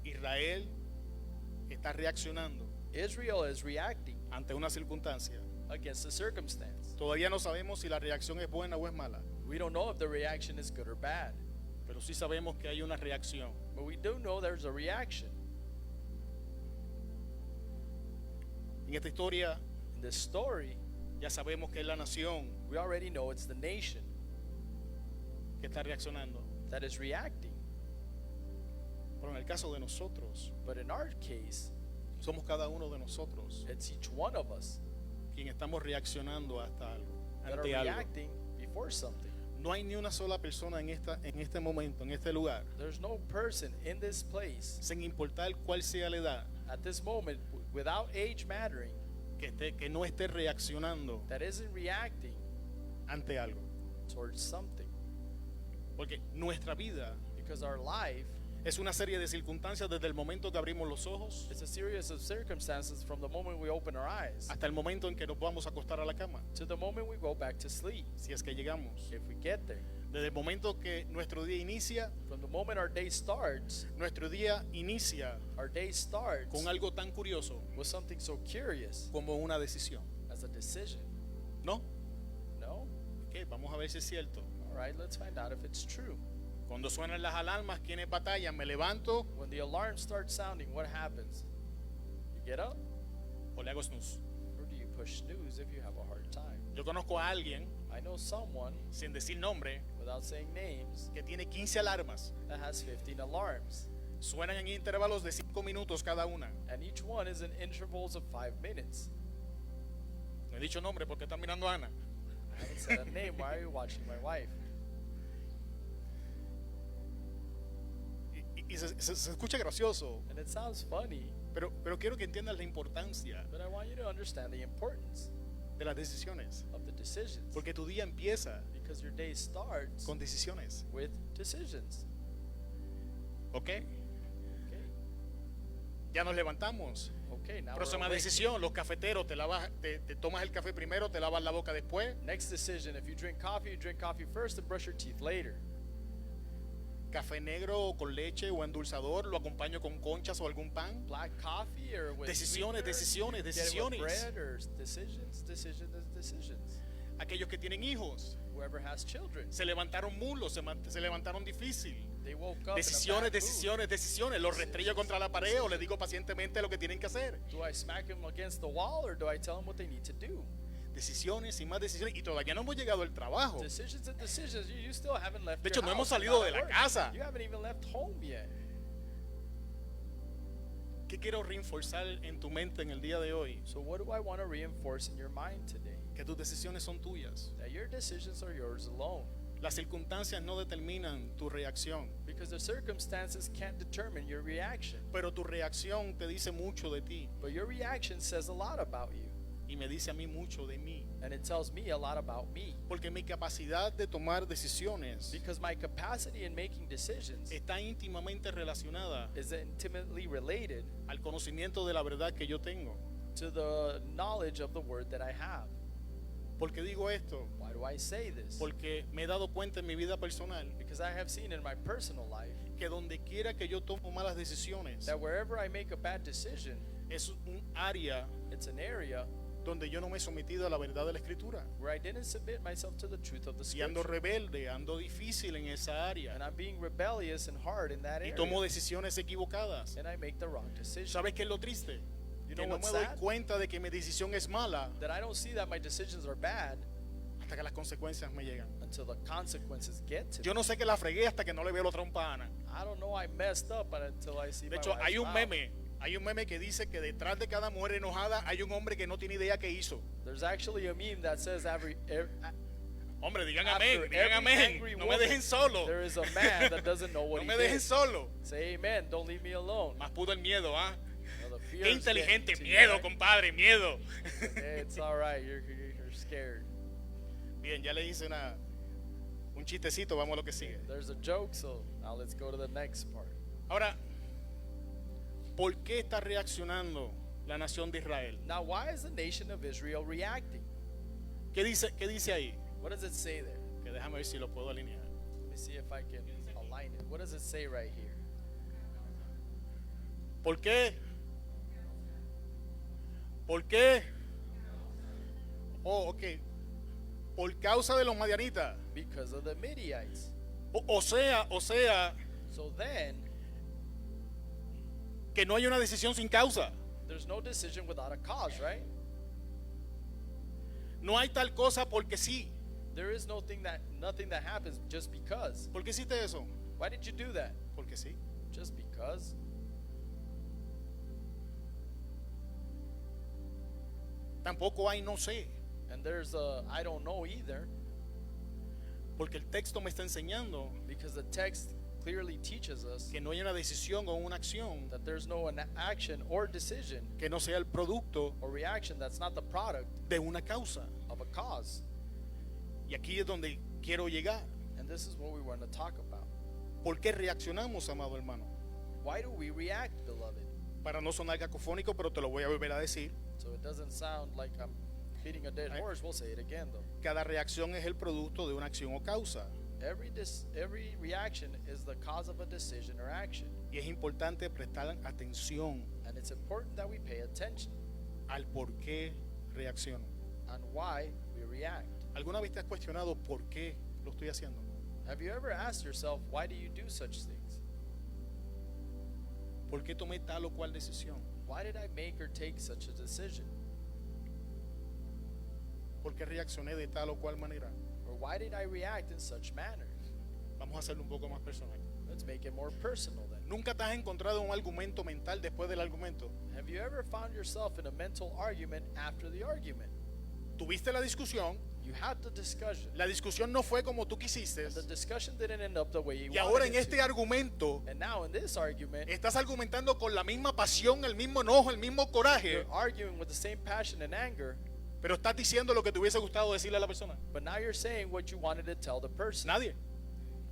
Israel está reaccionando Israel is reacting ante una circunstancia. against the circumstance. Todavía no sabemos si la reacción es buena o es mala, We don't know if the reaction is good or bad, pero sí sabemos que hay una reacción. but we do know there's a reaction. En esta historia In this story, ya sabemos que es la nación we already know it's the nation que está reaccionando. that is reacting. Pero en el caso de nosotros, But in our case, somos cada uno de nosotros it's each one of us quien estamos reaccionando hasta algo, that are ante algo. reacting before something. No hay ni una sola persona en este momento, en este lugar, There's no person in this place sin importar cuál sea la edad, at this moment, without age mattering, que no esté reaccionando that isn't reacting ante algo. towards something. Porque nuestra vida Because our life es una serie de circunstancias desde el momento que abrimos los ojos is a series of circumstances from the moment we open our eyes hasta el momento en que nos vamos a acostar a la cama, to the moment we go back to sleep, si es que llegamos. if we get there. Desde el momento que nuestro día inicia, From the moment our day starts con algo tan curioso with something so curious como una decisión. as a decision. ¿No? No? Ok, vamos a ver si es cierto. All right, let's find out if it's true. Cuando suenan las alarmas, ¿quiénes batallan? ¿Me levanto When the alarm starts sounding, what happens? You get up, o le hago snooze? or do you push snooze if you have a hard time? Yo conozco a alguien, I know someone, sin decir nombre, without saying names, que tiene 15 alarmas. that has 15 alarms, Suenan en intervalos de 5 minutos cada una. and each one is in intervals of 5 minutes. No he dicho nombre porque está mirando a Ana. I haven't said a name. Why are you watching my wife? Y se escucha gracioso, And it sounds funny, pero quiero que entiendas la importancia but I want you to understand the importance de las decisiones. of the decisions. Porque tu día empieza Because your day starts con decisiones. with decisions. ¿Ok? Okay. Ya nos levantamos. Okay, now we're Próxima awake. decisión, los cafeteros, te tomas el café primero, te lavas la boca después. Next decision, if you drink coffee first and brush your teeth later. Café negro con leche o endulzador, lo acompaño con conchas o algún pan. Black coffee or with Decisiones, sweetener? decisiones, You get it with decisiones. bread or decisions. Aquellos que tienen hijos, Whoever has children, se levantaron mulos, se levantaron difícil. they woke up Decisiones, in a bad decisiones, decisiones. Los restrello contra la pared o les digo pacientemente lo que tienen que hacer. mood. Do I smack them against the wall or do I tell them what they need to do? Decisiones y más decisiones. Y todavía no hemos llegado al trabajo. Decisions and decisions. You still haven't left De your hecho, no hemos house. salido You're de not la at work. casa. You haven't even left home yet. ¿Qué quiero reforzar en tu mente en el día de hoy? So what do I want to reinforce in your mind today? Que tus decisiones son tuyas. That your decisions are yours alone. Las circunstancias no determinan tu reacción, Because the circumstances can't determine your reaction. pero tu reacción te dice mucho de ti But your reaction says a lot about you. y me dice a mí mucho de mí. And it tells me a lot about me. Porque mi capacidad de tomar decisiones Because my capacity in making decisions está íntimamente relacionada is intimately related al conocimiento de la verdad que yo tengo. to the knowledge of the word that I have. ¿Por qué digo esto? Why do I say this? Porque me he dado cuenta en mi vida personal Because I have seen in my personal life que donde quiera que yo tomo malas decisiones that wherever I make a bad decision, es un área it's an area donde yo no me he sometido a la verdad de la escritura. where I didn't submit myself to the truth of the Y ando scripture. rebelde, ando difícil en esa área And I'm being rebellious and hard in that y area. tomo decisiones equivocadas. And I make the wrong decision. ¿Sabes qué es lo triste? You Que know no me what's doy sad? cuenta de que mi decisión es mala That I don't see that my decisions are bad hasta hasta que las consecuencias me llegan. until the consequences get to Yo me. no sé que la fregué hasta que no le veo la trompa a Ana. I don't know I messed up until I see De my hecho, wife's mouth. hay un meme que dice que detrás de cada mujer enojada hay un hombre que no tiene idea qué hizo. There's actually a meme that says Hombre, digan after amén, digan every amén. angry No me woman, dejen solo. there is a man that doesn't know what No he me dejen did. solo. Say amen. Don't leave me alone. Más pudo el miedo, ¿ah? You know, the fear Qué is getting inteligente, to you, miedo, right? compadre, miedo. Hey, it's all right. You're scared. Bien, ya le hice un chistecito, vamos a lo que sigue. There's a joke, so now let's go to the next part. Ahora, ¿por qué está reaccionando la nación de Israel? Now, why is the nation of Israel reacting? ¿Qué dice ahí? What does it say there? Que déjame ver si lo puedo alinear. Let me see if I can align it. What does it say right here? ¿Por qué? ¿Por qué? Oh, ok. Por causa de los madianitas. Because of the Midianites. O sea, So then, que no hay una decisión sin causa. there's no decision without a cause, right? No hay tal cosa porque sí. There is nothing that happens just because. ¿Por qué hiciste eso? Why did you do that? Porque sí. Just because? Tampoco hay no sé. And there's a I don't know either, Porque el texto me está enseñando because the text clearly teaches us que no hay una decisión o una acción that there's no an action or decision que no sea el producto or reaction that's not the product de una causa. of a cause. Y aquí es donde quiero llegar. And this is what we want to talk about. ¿Por qué reaccionamos, amado hermano? Why do we react, beloved? Para no sonar cacofónico, pero te lo voy a volver a decir. So it doesn't sound like I'm beating a dead horse. We'll say it again though. Cada reacción es el producto de una acción o causa. Every reaction is the cause of a decision or action. Y es importante prestar atención And it's important that we pay attention al por qué reacciono. on why we react. ¿Alguna vez te has cuestionado por qué lo estoy haciendo? Have you ever asked yourself, why do you do such things? ¿Por qué tomé tal o cual decisión? Why did I make or take such a decision? ¿Por qué reaccioné de tal o cual manera? Or why did I react in such manner? Vamos a hacerlo un poco más personal. Let's make it more personal then. ¿Nunca te has encontrado un argumento mental después del argumento? Have you ever found yourself in a mental argument after the argument? Tuviste la discusión, You had the discussion. la discusión no fue como tú quisiste, And the discussion didn't end up the way you y ahora wanted en it este to. argumento And now in this argument, estás argumentando con la misma pasión, el mismo enojo, el mismo coraje, you're arguing with the same passion and anger, pero estás diciendo lo que te hubiese gustado decirle a la persona. but now you're saying what you wanted to tell the person. Nadie.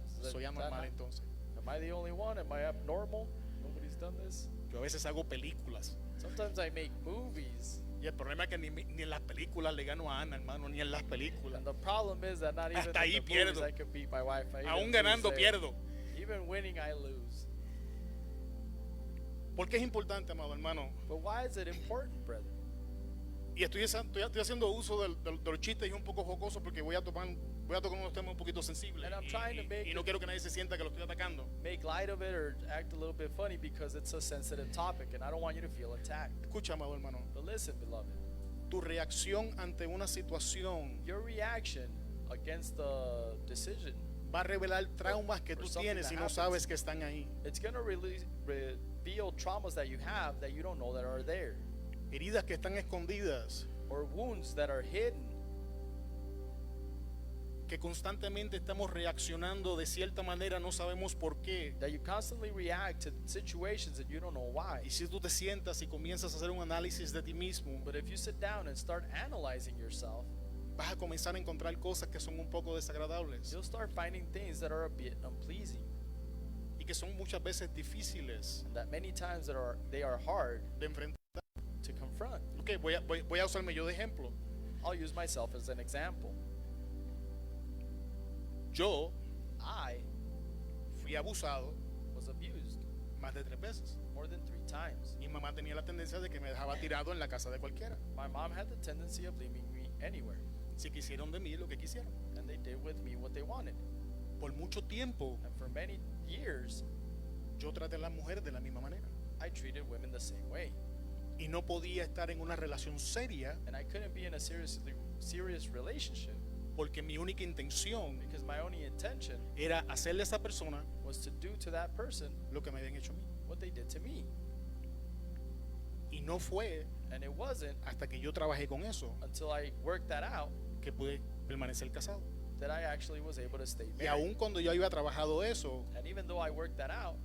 Is that- Soy is that anormal not- entonces. Am I the only one? Am I abnormal? Nobody's done this? Yo a veces hago películas. Sometimes I make movies, Y el problema es que ni en las películas le gano a Ana, hermano, ni en las películas. and the problem is that not even Hasta in ahí the movies pierdo. I can beat my wife. I Aún even ganando lose there. pierdo. Even winning, I lose. ¿Por qué es importante, amado hermano? But why is it important, brother? Y estoy haciendo uso de los chistes y un poco jocoso porque voy a tocar unos temas un poquito sensibles. And I'm trying to make Y no it- quiero que nadie se sienta que lo estoy atacando. Make light of it or act a little bit funny because it's a sensitive topic, and I don't want you to feel attacked. Escucha, amado hermano. But listen, beloved, Tu reacción ante una situación your reaction against the decision, va a revelar traumas que or tú something tienes that y no happens. sabes que están ahí. it's going to reveal traumas that you have that you don't know that are there, Heridas que están escondidas, or wounds that are hidden, que constantemente estamos reaccionando de cierta manera, no sabemos por qué. that you constantly react to situations and you don't know why. Y si tú te sientas y comienzas a hacer un análisis de ti mismo, But if you sit down and start analyzing yourself, vas a comenzar a encontrar cosas que son un poco desagradables you'll start finding things that are a bit unpleasing, y que son muchas veces difíciles and that many times they are hard de enfrentar. to confront. Ok, voy a usarme yo de ejemplo. I'll use myself as an example. Yo I fui abusado was abused más de 3 veces. more than 3 times. Mi mamá tenía la tendencia de que me dejaba tirado en la casa de cualquiera. My mom had the tendency of leaving me anywhere, Si quisieron de mí lo que quisieron. and they did with me what they wanted. Por mucho tiempo And for many years, yo traté a las mujeres de la misma manera. I treated women the same way. Y no podía estar en una relación seria And I couldn't be in a serious relationship Porque mi única intención because my only intention era hacerle a esa persona was to do to that person lo que me habían hecho a mí. what they did to me. Y no fue And it wasn't hasta que yo trabajé con eso until I worked that out que pude permanecer casado. that I actually was able to stay Y married. aun cuando yo había trabajado eso, And even though I worked that out,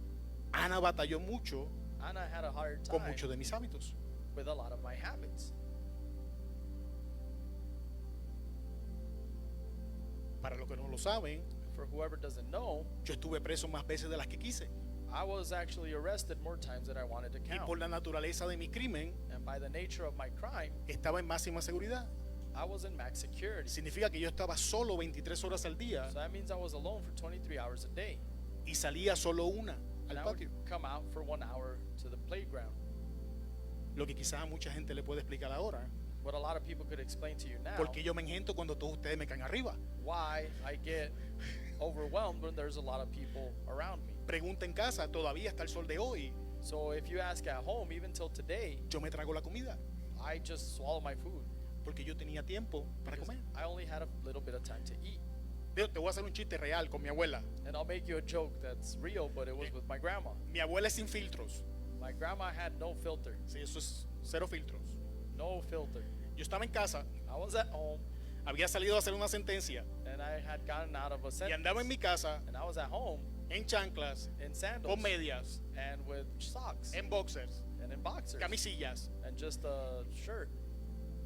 Ana batalló mucho Anna had a hard con time muchos de mis hábitos. with a lot of my habits. Para los que no lo saben, For whoever doesn't know, yo estuve preso más veces de las que quise. I was actually arrested more times than I wanted to Y count. por la naturaleza de mi crimen, And by the nature of my crime, estaba en máxima seguridad. I was in max security. Significa que yo estaba solo 23 horas al día So that means I was alone for 23 hours a day. y salía solo una And al I would patio. come out for 1 hour to the playground. Lo que quizás a mucha gente le puede explicar ahora. What a lot of people could explain to you now, Porque yo me engento cuando todos ustedes me caen arriba. why I get overwhelmed when there's a lot of people around me. Pregunta en casa, todavía hasta el sol de hoy, So if you ask at home, even till today, yo me trago la comida. I just swallow my food. Porque yo tenía tiempo para Because comer. I only had a little bit of time to eat. Te voy a hacer un chiste real con mi abuela. And I'll make you a joke that's real, but it was with my grandma. Mi abuela es sin filtros. My grandma had no filter. Sí, eso es cero filtros. No filter. Yo estaba en casa, I was at home había salido a hacer una sentencia and I had gotten out of a y sentence. andaba en mi casa And I was at home en chanclas, in sandals con medias, and with socks en boxers, and in boxers camisillas. and just a shirt.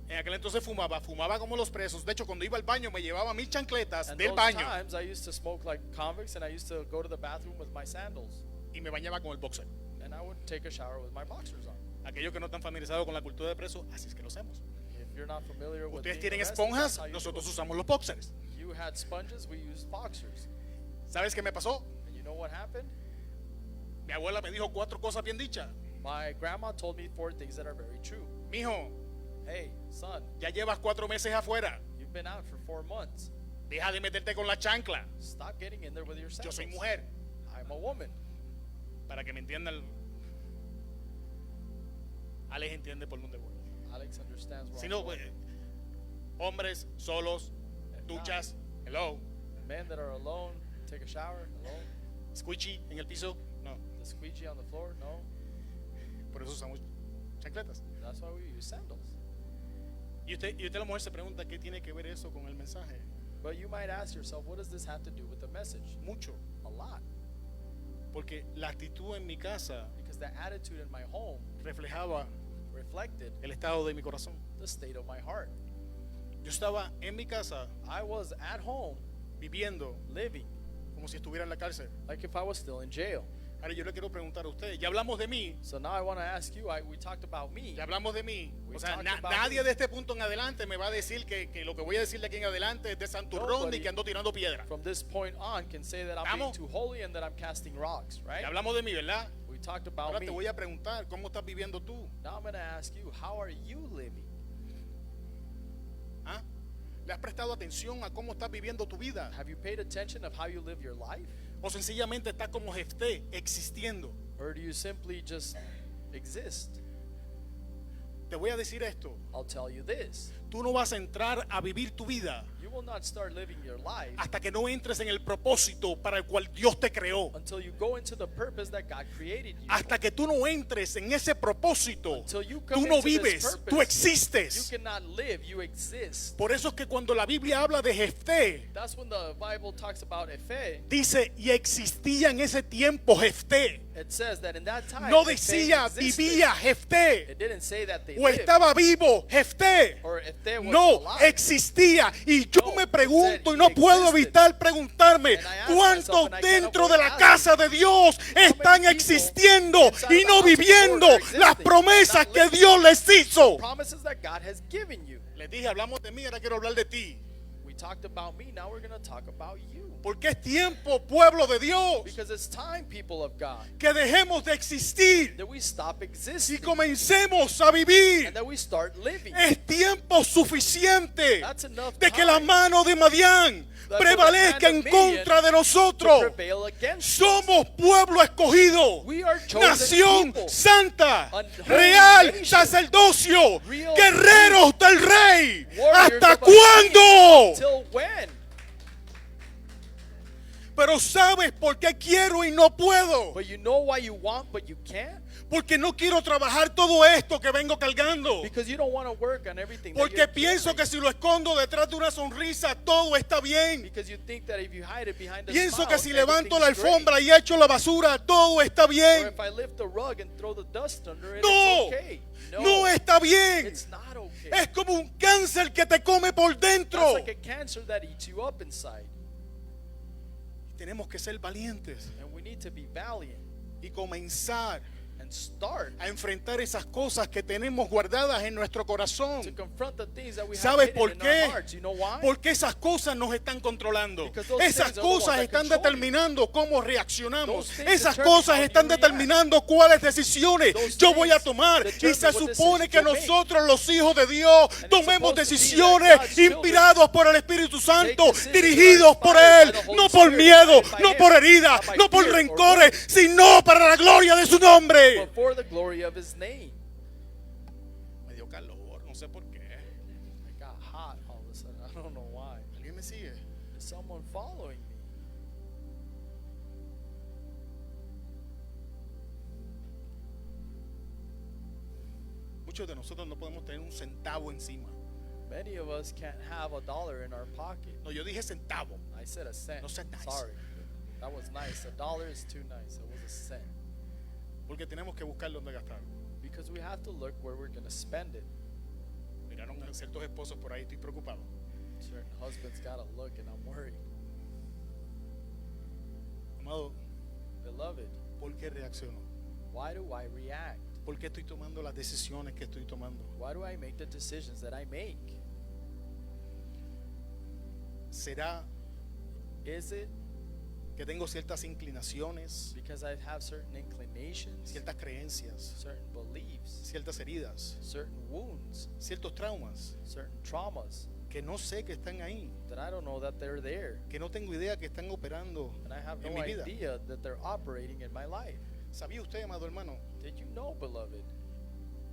En aquel entonces fumaba como los presos. De hecho, cuando iba al baño me llevaba 1000 chancletas And del those baño times I used to smoke like convicts and I used to go to the bathroom with my sandals y me bañaba con el boxer. and I would take a shower with my boxers on. Aquellos que no están familiarizados con la cultura de preso, así es que lo hacemos. If you're not familiar with Ustedes being tienen arrested, that's esponjas, how you do nosotros it. usamos los boxers. You had sponges, we used boxers. ¿Sabes qué me pasó? And you know what happened? Mi abuela me dijo 4 cosas bien dichas. My grandma told me 4 things that are very true. Mijo, Hey, son, ya llevas 4 meses afuera. you've been out for 4 months. Deja de meterte con la chancla. Stop getting in there with your Yo sandals. soy mujer. I'm a woman. Para que me entiendan. Alex entiende por dónde voy. Alex understands where Si I'm no, going. hombres solos, duchas, hello, Men that are alone, take a shower, hello. squishy en el piso, no. The squeegee on the floor, no. Por eso usamos chancletas. That's why we use sandals. Y usted la mujer se pregunta qué tiene que ver eso con el mensaje. But you might ask yourself, what does this have to do with the message? Mucho. A lot. Porque la actitud en mi casa Because the attitude in my home reflejaba reflected el estado de mi corazón. the state of my heart. Yo estaba en mi casa I was at home viviendo living como si estuviera en la cárcel. like if I was still in jail. Ahora yo le quiero preguntar a usted, ya hablamos de mí, So now I want to ask you, we talked about me. ya hablamos de mí. We O sea, talked about nadie me. de este punto en adelante me va a decir que lo que voy a decir de aquí en adelante es de santurrón Nobody ni que ando tirando piedra. From this point on can say that I'm being ¿Estamos? too holy and that I'm casting rocks, right? Ya hablamos de mí, ¿verdad? We talked about Ahora me. te voy a preguntar, ¿cómo estás viviendo tú? Now I'm going to ask you, how are you living? ¿Ah? ¿Le has prestado atención a cómo estás viviendo tu vida? Have you paid attention of how you live your life? ¿O sencillamente estás como Jefté, existiendo? Or do you simply just exist? Te voy a decir esto, I'll tell you this. tú no vas a entrar a vivir tu vida You will not start living your life hasta que no entres en el propósito para el cual Dios te creó. until you go into the purpose that God created you. Hasta que tú no entres en ese propósito, Until you tú come no into this vives, purpose, tú You existes. cannot live, you exist. Por eso es que cuando la Biblia habla de Jefté, That's when the Bible talks about Efe. dice, y existía en ese tiempo Jefté. It says that in that time, No Efe decía, existed. vivía Jefté, It didn't say that they o lived, estaba vivo Jefté. or if they was No, alive. existía. Y yo No, me it pregunto said y no he puedo existed. evitar preguntarme And I ask cuántos myself, and I cannot dentro de la avoid casa de Dios están people existiendo inside y the no house of the viviendo Lord are existing, las promesas not que living Dios les hizo. promises that God has given you. Les dije, hablamos de mí, ahora quiero hablar de ti. We talked about me, now we're going to talk about you. Porque es tiempo, pueblo de Dios, Because it's time, people of God, que dejemos de existir that we stop y existing comencemos a vivir. and that we start living. Es tiempo suficiente That's enough de que la time mano de Madián that prevalezca the en hand of Midian contra de to nosotros. prevail against Somos pueblo escogido, We are chosen nación people, santa, a holy real nation, sacerdocio, real guerreros del rey. warriors ¿Hasta of a king. cuándo? Till will when. Pero ¿sabes por qué quiero y no puedo? But you know why you want, but you can't? Porque no quiero trabajar todo esto que vengo cargando. Because you don't want to work on everything that Porque you're pienso que carrying. si lo escondo detrás de una sonrisa, todo está bien. Because you think that if you hide it behind a Pienso smile, que si levanto la everything's great. alfombra y echo la basura, todo está Or bien. if I lift the rug and throw the dust under it, No, it's okay. no está bien. It's not okay. Es como un cáncer que te come por dentro. That's like a cancer that eats you up inside. Tenemos que ser valientes And we need to be valiant y comenzar and start a enfrentar esas cosas que tenemos guardadas en nuestro corazón. to confront the things that we have ¿Sabes hidden por in qué? our hearts. You know why? Porque esas cosas nos están controlando. Because those Esas things are the ones cosas that están control you. determinando cómo reaccionamos. Those things Esas determine cosas how están you react. determinando cuáles decisiones Those yo voy a things tomar. Y determine se what supone decisions que you make. nosotros, los hijos de Dios, And it's tomemos supposed to be that decisiones God's children inspirados por el Espíritu Santo, decisions dirigidos that por are Él, inspired by the Holy no por Spirit, miedo, guided by no Him, por heridas, not by no por fear or rencores, sino para la gloria de su nombre. But for the glory of His name. Me dio calor, no sé por qué. I got hot all of a sudden. I don't know why. ¿Alguien me sigue? Is someone following me? Muchos de nosotros no podemos tener un centavo encima. Many of us can't have $1 in our pocket. No, yo dije centavo. I said a cent. No sea nice. Sorry. That was nice. $1 is too nice. It was a cent. Porque tenemos que buscar dónde gastar. Because we have to look where we're going to spend it. Miraron a ciertos esposos por ahí, estoy preocupado. Certain husbands got to look, and I'm worried. Amado, Beloved, ¿por qué reacciono? why do I react? ¿Por qué estoy tomando las decisiones que estoy tomando? Why do I make the decisions that I make? ¿Será Is it que tengo ciertas inclinaciones, because I have certain inclinations, ciertas creencias, certain beliefs, ciertas heridas, certain wounds, ciertos traumas certain traumas que no sé que están ahí, that I don't know that they're there? que no tengo idea que están operando And I have en no mi vida? idea that they're operating in my life. ¿Sabía usted, amado hermano, Did you know, beloved,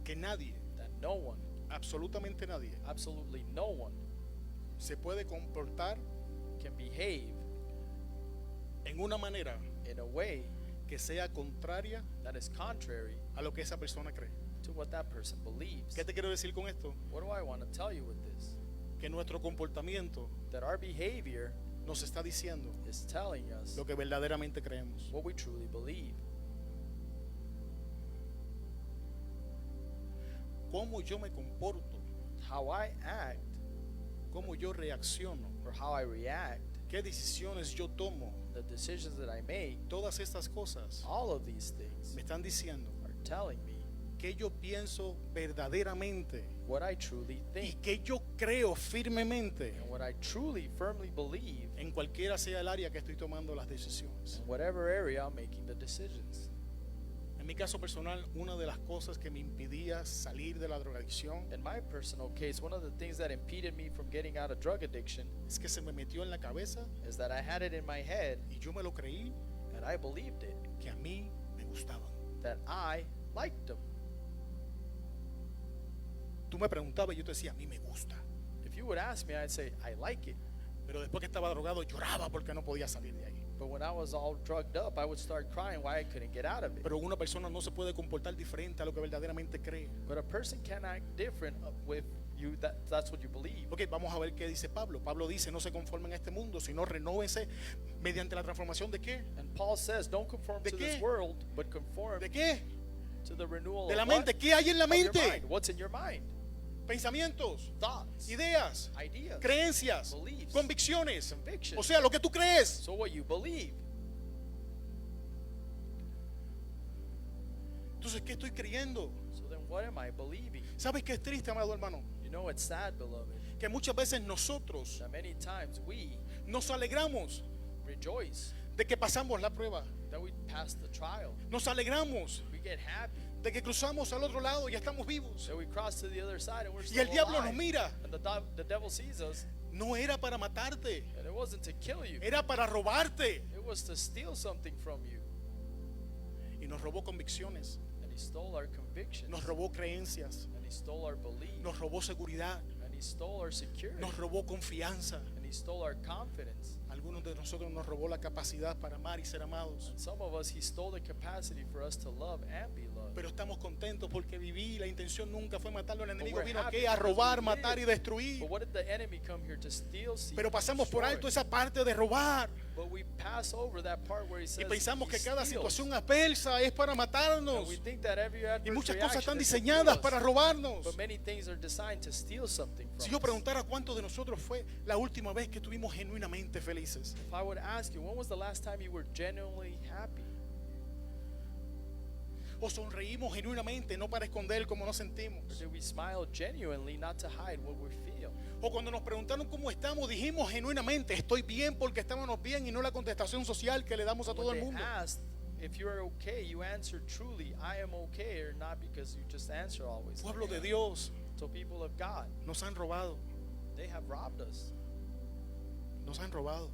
que nadie, that no one, absolutamente nadie, absolutely no one, se puede comportar can behave en una manera in a way que sea contraria that is contrary a lo que esa persona cree? to what that person believes? ¿Qué te quiero decir con esto? What do I want to tell you with this? Que nuestro comportamiento That our behavior nos está diciendo is telling us lo que verdaderamente creemos. what we truly believe. Cómo yo me comporto, How I act cómo yo reacciono, or how I react, qué decisiones yo tomo, the decisions that I make, todas estas cosas all of these things me están diciendo are telling me que yo pienso verdaderamente what I truly y think que yo creo firmemente and what I truly firmly believe en cualquiera sea el área que estoy tomando las decisiones. in whatever area I'm making the decisions. En mi caso personal, una de las cosas que me impidía salir de la drogadicción In my personal case, one of the things that impeded me from getting out of drug addiction es que se me metió en la cabeza is that I had it in my head y yo me lo creí and I believed it, que a mí me gustaban. that I liked them. Tú me preguntabas y yo te decía, a mí me gusta. If you would ask me, I'd say, I like it. Pero después que estaba drogado lloraba porque no podía salir de ahí. But when I was all drugged up, I would start crying why I couldn't get out of it. Pero una persona no se puede comportar diferente a lo que verdaderamente cree. But a person can act different with you, that's what you believe. Ok, vamos a ver qué dice Pablo. Pablo dice, no se conformen a este mundo, sino renóvense mediante la transformación de qué. And Paul says, don't conform ¿De to qué? this world, but conform ¿De qué? to the renewal De la of mente. what? ¿Qué hay en la Of your mente? mind. What's in your mind? Pensamientos, Thoughts, ideas, ideas, creencias, beliefs, convicciones. convictions. O sea, lo que tú crees. So what you believe. Entonces, ¿qué estoy creyendo? So then what am I believing? ¿Sabes qué es triste, amado hermano? You know, it's sad, beloved, Que muchas veces nosotros that many times we nos alegramos rejoice de que pasamos la prueba. that we passed the trial. Nos alegramos We get happy de que cruzamos al otro lado y ya estamos vivos. that we cross to the other side and we're Y still el diablo alive. nos mira. And the devil sees us, No era para matarte, and it wasn't to kill you. era para robarte. It was to steal something from you. Y nos robó convicciones, And he stole our convictions. nos robó creencias, And he stole our belief. nos robó seguridad, And he stole our security. nos robó confianza. And he stole our confidence. Algunos de nosotros nos robó la capacidad para amar y ser amados. And some of us, he stole the capacity for us to love and be loved. Pero estamos contentos porque viví. La intención nunca fue matarlo. El But enemigo we're vino happy aquí a because robar, we matar y live. destruir. But what did the enemy come here to steal? Seek, Pero and pasamos por destroy? alto esa parte de robar. But we pass over that part where he says Y pensamos he que cada steals. situación adversa es para And matarnos. we think that every Y adverse muchas cosas están reaction is to diseñadas steal para us. robarnos. But many things are designed to steal something from Si yo us. preguntara cuántos de nosotros fue la última vez que estuvimos genuinamente felices. If I would ask you, when was the last time you were genuinely happy? O sonreímos genuinamente, no para esconder cómo nos Or sentimos. did we smile genuinely, not to hide what we feel? O cuando nos preguntaron cómo estamos, dijimos genuinamente, estoy bien porque estábamos bien y no la contestación social que le damos a todo When el they mundo. asked if you are okay, you answer truly, I am okay, or not because you just answer always. Pueblo de Dios, So people of God, nos han robado, they have robbed us. nos han robado,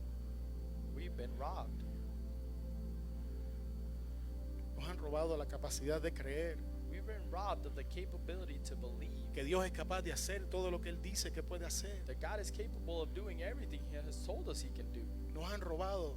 We've been robbed. nos han robado la capacidad de creer We've been robbed of the capability to believe que Dios es capaz de hacer todo lo que Él dice que puede hacer. that God is capable of doing everything He has told us He can do. Nos han robado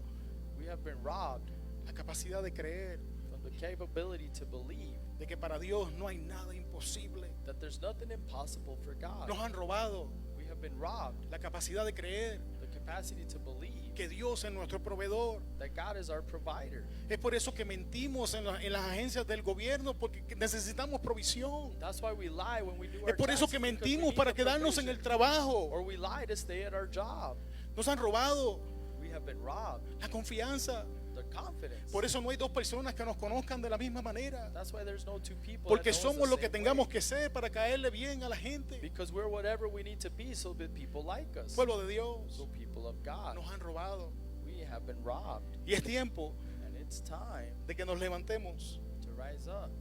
We have been robbed la capacidad de creer from the capability to believe de que para Dios no hay nada imposible. that there's nothing impossible for God. Nos han robado We have been robbed la capacidad de creer the capacity to believe que Dios es nuestro proveedor. that God is our provider. Es por eso que mentimos en las agencias del gobierno porque necesitamos provisión. That's why we lie when we do our Es por eso que taxes, because we mentimos need para the quedarnos en el provision. trabajo. Or we lie to stay at our job. Nos han robado We have been robbed la confianza. the confidence. Por eso no hay dos personas que nos conozcan de la misma manera. That's why there's no two people Porque that know us somos lo the que same tengamos way. que ser para caerle bien a la gente. Because we're whatever we need to be so that people like us. Pueblo de Dios, So people of God, nos han robado. we have been robbed. Y es tiempo And it's time de que nos levantemos to rise up,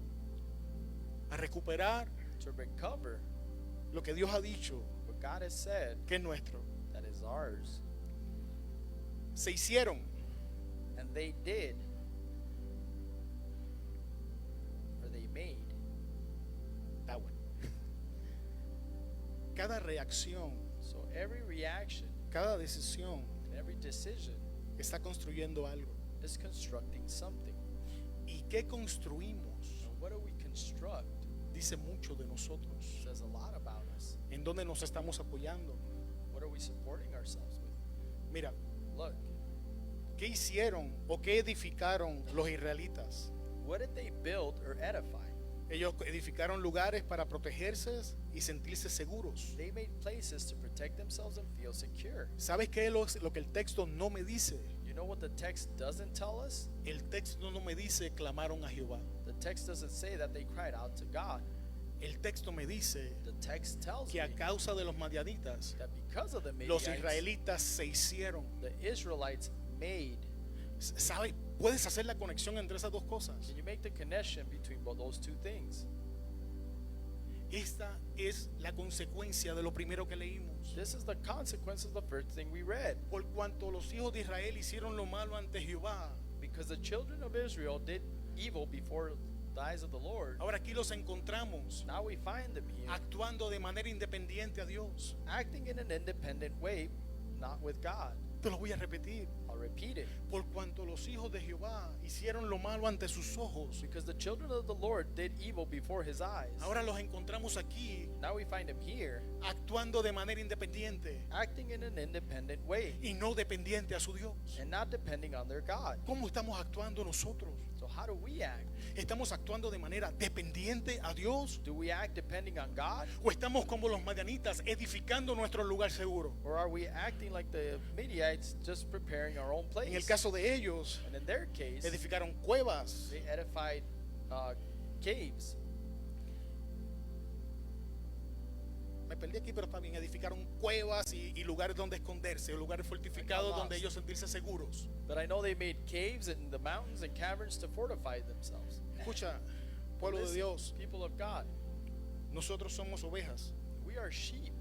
a recuperar to recover lo que Dios ha dicho what God has said que es nuestro. that is ours. Se hicieron. And they did, or they made. Está bueno. Cada reacción, So every reaction cada decisión and every decision está construyendo algo. is constructing something. ¿Y qué construimos? And what do we construct Dice mucho de nosotros. says a lot about us. ¿En dónde nos estamos apoyando? What are we supporting ourselves with? Mira, Look, ¿qué hicieron o qué edificaron los israelitas? what did they build or edify? Ellos edificaron lugares para protegerse y sentirse seguros. They made places to protect themselves and feel secure. ¿Sabes qué es lo que el texto no me dice? You know what the text doesn't tell us? El texto no me dice clamaron a Jehová. The text doesn't say that they cried out to God. El texto me dice The text tells que a me causa de los madianitas, that because of the los Midianites, israelitas se hicieron. the Israelites made. ¿Sabes? Puedes hacer la conexión entre esas dos cosas. Can you make the connection between both those two things? Esta es la consecuencia de lo primero que leímos. This is the consequence of the first thing we read. Por cuanto los hijos de Israel hicieron lo malo ante Jehová. Because the children of Israel did evil before the eyes of the Lord. Ahora aquí los encontramos Now we find them here actuando de manera independiente a Dios. acting in an independent way, not with God. Te lo voy a repetir. I'll repeat it. Por cuanto los hijos de Jehová hicieron lo malo ante sus ojos. Because the children of the Lord did evil before his eyes. Ahora los encontramos aquí Now we find him here actuando de manera independiente acting in an independent way y no dependiente a su Dios. and not depending on their God. ¿Cómo estamos actuando nosotros? So how do we act? ¿Estamos actuando de manera dependiente a Dios? Do we act depending on God? ¿O estamos como los madianitas edificando nuestro lugar seguro? Or are we acting like the Midianites, just preparing our own place? En el caso de ellos, And in their case, edificaron cuevas, they edified caves. me perdí aquí, pero está bien, edificaron cuevas y lugares donde esconderse, lugares fortificados lost. donde ellos sentirse seguros. But I know they made caves in the mountains and caverns to fortify themselves. Escucha, pueblo de Listen, Dios, people of God, nosotros somos ovejas. we are sheep.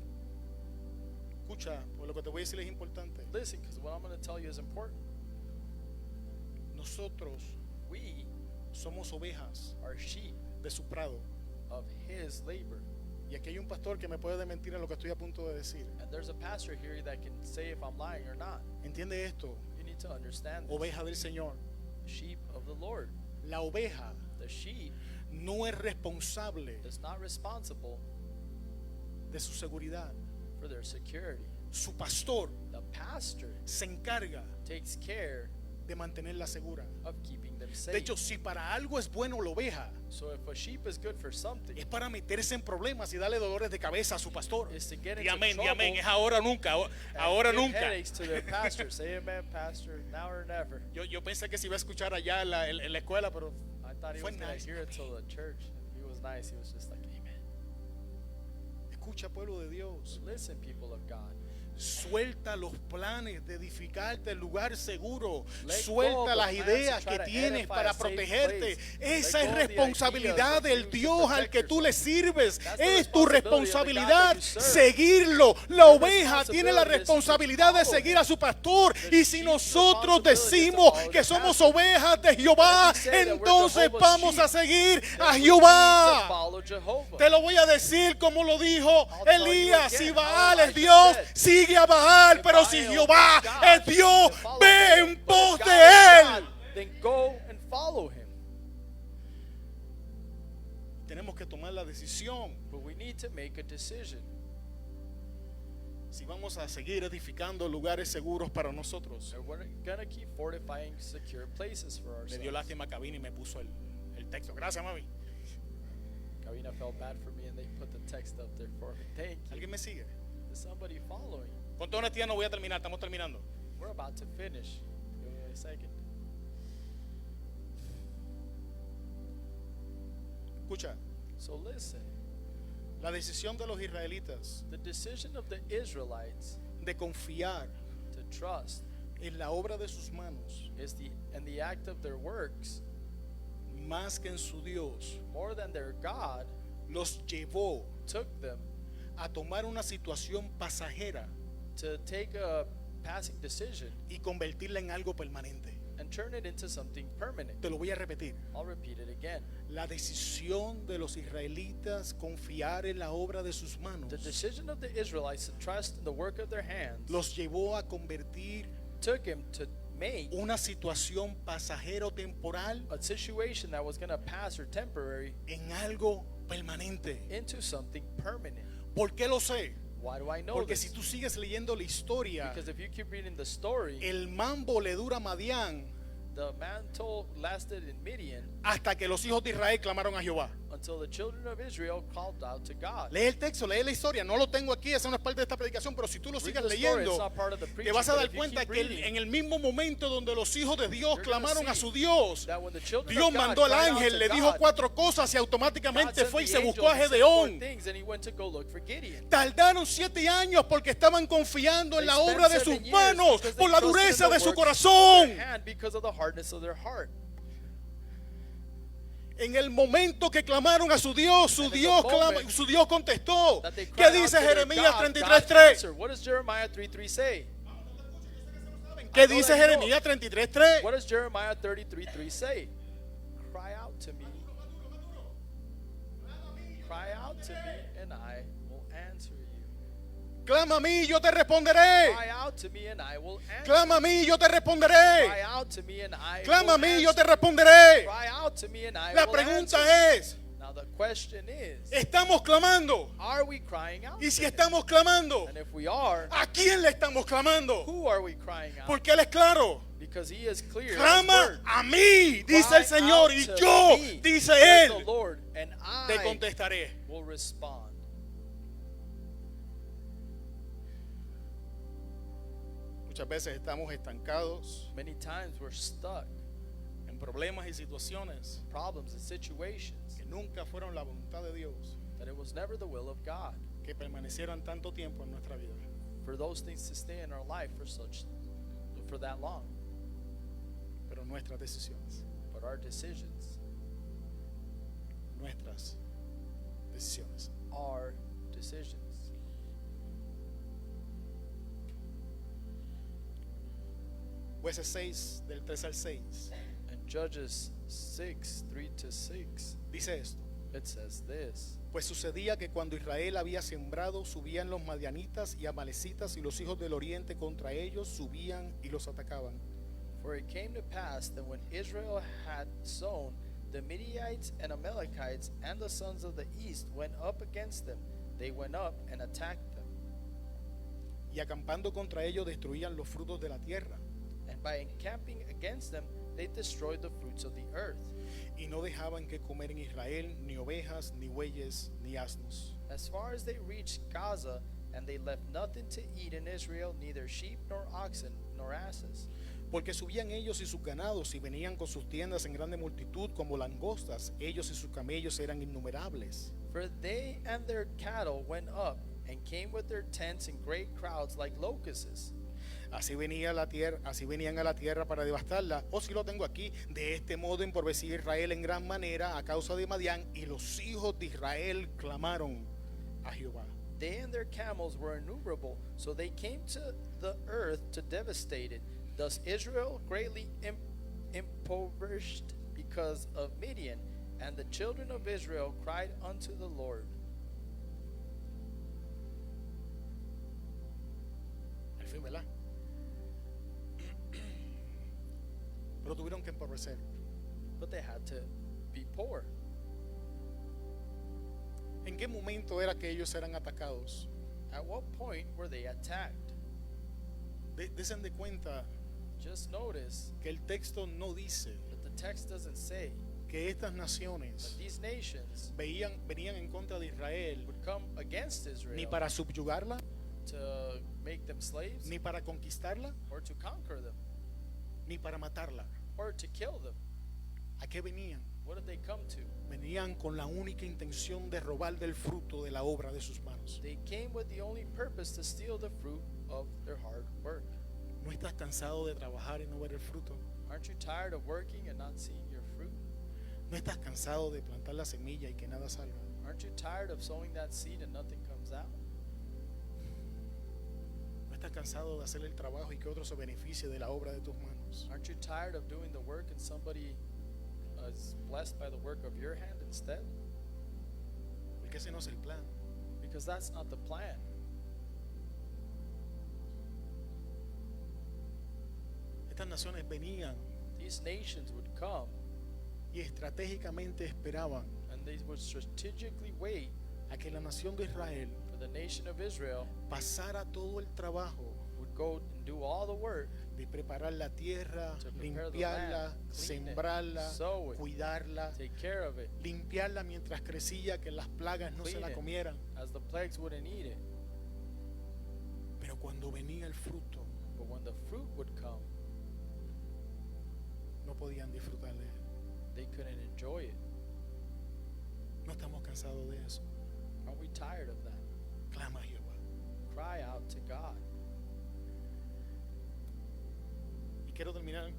Escucha, pues lo que te voy a decir es importante. Listen, because what I'm going to tell you is important. Nosotros We somos ovejas are sheep de su prado. of his labor. Y aquí hay un pastor que me puede desmentir en lo que estoy a punto de decir. And there's a pastor here that can say if I'm lying or not. Entiende esto, You need to understand this. oveja del Señor. Sheep of the Lord. La oveja The sheep no es responsable is not responsible de su seguridad. for their security. Su pastor The pastor se encarga takes care de mantenerla segura. of keeping them De safe. hecho, si para algo es bueno la oveja, So if a sheep is good for something, es para meterse en problemas y darle dolores de cabeza a su pastor. is to get Y into amén, y trouble amén. Es ahora o nunca. and Ahora o give nunca. headaches to their pastor. Say amen, pastor, now or never. Yo pensé que se iba a escuchar allá en la escuela, pero I thought he Fue was going nice. to hear it till the church. If he was nice, he was just like, amen. escucha, pueblo de Dios. Listen, people of God. Suelta los planes de edificarte el lugar seguro. Let go Suelta of the las plans ideas to que try to tienes edify para a safe protegerte. place. Esa Let es go of the responsabilidad ideas of del you to Dios al protect que tú le sirves. That's the Es tu responsibility of the God responsabilidad that you serve. seguirlo. La Your oveja tiene la responsibility is to responsabilidad de follow seguir him. a su pastor. The Y si sheep's nosotros responsibility is to decimos follow que the somos pastor. ovejas de Jehová, And if we say that we're entonces Jehovah's vamos a sheep, seguir then a we need Jehová. to follow Jehovah. Te lo voy a decir como lo dijo I'll tell you Elías. again Si how Baal es Elijah Dios, said, sigue a Baal. If Pero Baal si is Jehová God, es Dios, then follow ve him. en But pos if de God is Él. God, then go and follow him. Tenemos que tomar la decisión But we need to make a decision. si vamos a seguir edificando lugares seguros para nosotros. And we're gonna keep fortifying secure places for Le dio ourselves. lástima a Cabina y me puso el texto. Gracias, mami. Karina felt bad for me and they put the text up there for me. Thank you. ¿Alguien me sigue? Is somebody following? Con toda honestidad no voy a terminar, estamos terminando. We're about to finish. Give me a second. Escucha, So listen, la decisión de los israelitas the decision of the Israelites de confiar to trust en la obra de sus manos is the act of their works más que en su Dios more than their God los llevó took them a tomar una situación pasajera to take a passing decision y convertirla en algo permanente. and turn it into something permanent. Te lo voy a repetir. I'll repeat it again. La decisión de los israelitas confiar en la obra de sus manos The decision of the Israelites to trust in the work of their hands los llevó a convertir took him to make una situación pasajero temporal a situation that was going to pass or temporary en algo permanente. into something permanent. ¿Por qué lo sé? Why do I know Porque this? si tú sigues leyendo la historia, Because if you keep reading the story, el mambo le dura a Madián the mantle lasted in Midian hasta que los hijos de Israel clamaron a Jehová. until the children of Israel called out to God. Lee el texto, lee la historia. No lo tengo aquí, esa no es parte de esta predicación, pero si tú lo Read sigues the story, it's leyendo, not part of the te preaching, vas a but dar if you cuenta keep que reading, en el mismo momento donde los hijos de Dios you're gonna clamaron a see su Dios, that when the children Dios of God mandó al cried out ángel, to le dijo God, 4 cosas y God automáticamente sent fue y the se angel buscó a and he said 4 Gedeón. things, and he went to go look for Gideon. Tardaron 7 años porque estaban confiando en They la spent obra de 7 sus years manos because they por la trusted in dureza the de su works of corazón. their hand because of the hardness of their heart. En el momento que clamaron a su Dios, And in the moment su Dios contestó. That they ¿Qué cried out dice to their Jeremías God, 33:3? God answered. What does Jeremiah 3:3 say? ¿Qué I know dice that you know. Jeremías 33:3? What does Jeremiah 33:3 say? Cry out to me. Cry out to me and I will answer you. Clama a mí, yo te responderé. Cry out to me and I will answer. Clama a mí, yo te Cry responderé. out to me and I Clama a will mí, yo te answer. responderé. Cry out to me and I La will pregunta answer. es, Now the question is, ¿estamos clamando? are we crying out? Y si to him? estamos clamando, And if we are, ¿a quién le estamos clamando? who are we crying out? Porque Él es claro. Because he is clear. in his Clama word. a mí, dice Cry el Señor, out y to yo, me, dice says the Él, Lord, and te I contestaré. will respond. Muchas veces estamos estancados Many times we're stuck en problemas y situaciones in problems and situations que nunca fueron la voluntad de Dios, that it was never the will of God que permanecieran tanto tiempo en nuestra vida. for those things to stay in our life for that long. Pero nuestras decisiones, But our decisions nuestras decisiones. are decisions. Jueces 6, del 3 al 6, And Judges 6:3-6 dice esto. it says this. Pues sucedía que cuando Israel había sembrado, subían los madianitas y amalecitas, y los hijos del oriente contra ellos subían y los atacaban. For it came to pass that when Israel had sown, the Midianites and Amalekites and the sons of the east went up against them. They went up and attacked them. Y acampando contra ellos destruían los frutos de la tierra, And by encamping against them, they destroyed the fruits of the earth. y no dejaban que comer en Israel ni ovejas, ni bueyes, ni asnos. As far as they reached Gaza, and they left nothing to eat in Israel, neither sheep nor oxen nor asses. Porque subían ellos y sus ganados y venían con sus tiendas en grande multitud como langostas. Ellos y sus camellos eran innumerables. For they and their cattle went up, and came with their tents in great crowds like locusts. Así venían a la tierra para devastarla. O si lo tengo aquí, de este modo empobrecía Israel en gran manera a causa de Madián, y los hijos de Israel clamaron a Jehová. They and their camels were innumerable, so they came to the earth to devastate it. Thus Israel greatly impoverished because of Midian, and the children of Israel cried unto the Lord. Al fin, ¿verdad? Pero tuvieron que empobrecer. But they had to be poor. ¿En qué momento era que ellos eran atacados? At what point were they attacked? Desen de cuenta Just notice que el texto no dice that the text doesn't say que estas that naciones these nations venían en contra de Israel would come against ni Israel para subyugarla, to make them slaves, ni para conquistarla, or to conquer them, ni para matarla. or to kill them. ¿A qué venían? What did they come to? Venían con la única intención de robar del fruto de la obra de sus manos. They came with the only purpose to steal the fruit of their hard work. ¿No estás cansado de trabajar y no ver el fruto? Aren't you tired of working and not seeing your fruit? ¿No estás cansado de plantar la semilla y que nada salga? Aren't you tired of sowing that seed and nothing comes out? ¿No estás cansado de hacer el trabajo y que otro se beneficie de la obra de tus manos? Aren't you tired of doing the work and somebody is blessed by the work of your hand instead? Porque ese no es el plan. Because that's not the plan. Estas naciones venían These nations would come y estratégicamente esperaban and they would strategically wait a que la nación de Israel for the nation of Israel pasara todo el trabajo would go and do all the work de preparar la tierra, to prepare the limpiarla, land, clean it, sembrarla, sow it, cuidarla, take care of it, limpiarla mientras crecía, que las plagas no se clean la it, comieran. as the plagues wouldn't eat it. Pero cuando venía el fruto, But when the fruit would come, no podían disfrutar de él. they couldn't enjoy it. No estamos cansados de eso. Aren't we tired of that? Clama a Jehová. Cry out to God. Y quiero terminar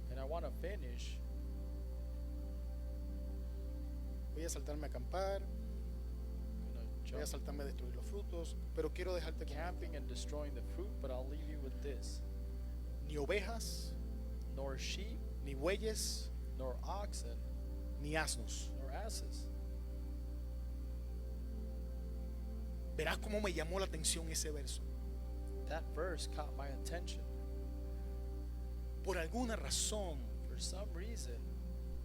And I want to finish. voy a saltarme a acampar, Gonna voy a jump saltarme a destruir los frutos, pero quiero dejarte con camping and destroying the fruit, but I'll leave you with this. ni ovejas, Nor sheep, ni bueyes, nor oxen, ni asnos. nor asses. Verás cómo me llamó la atención ese verso. That verse caught my attention. Por alguna razón For some reason,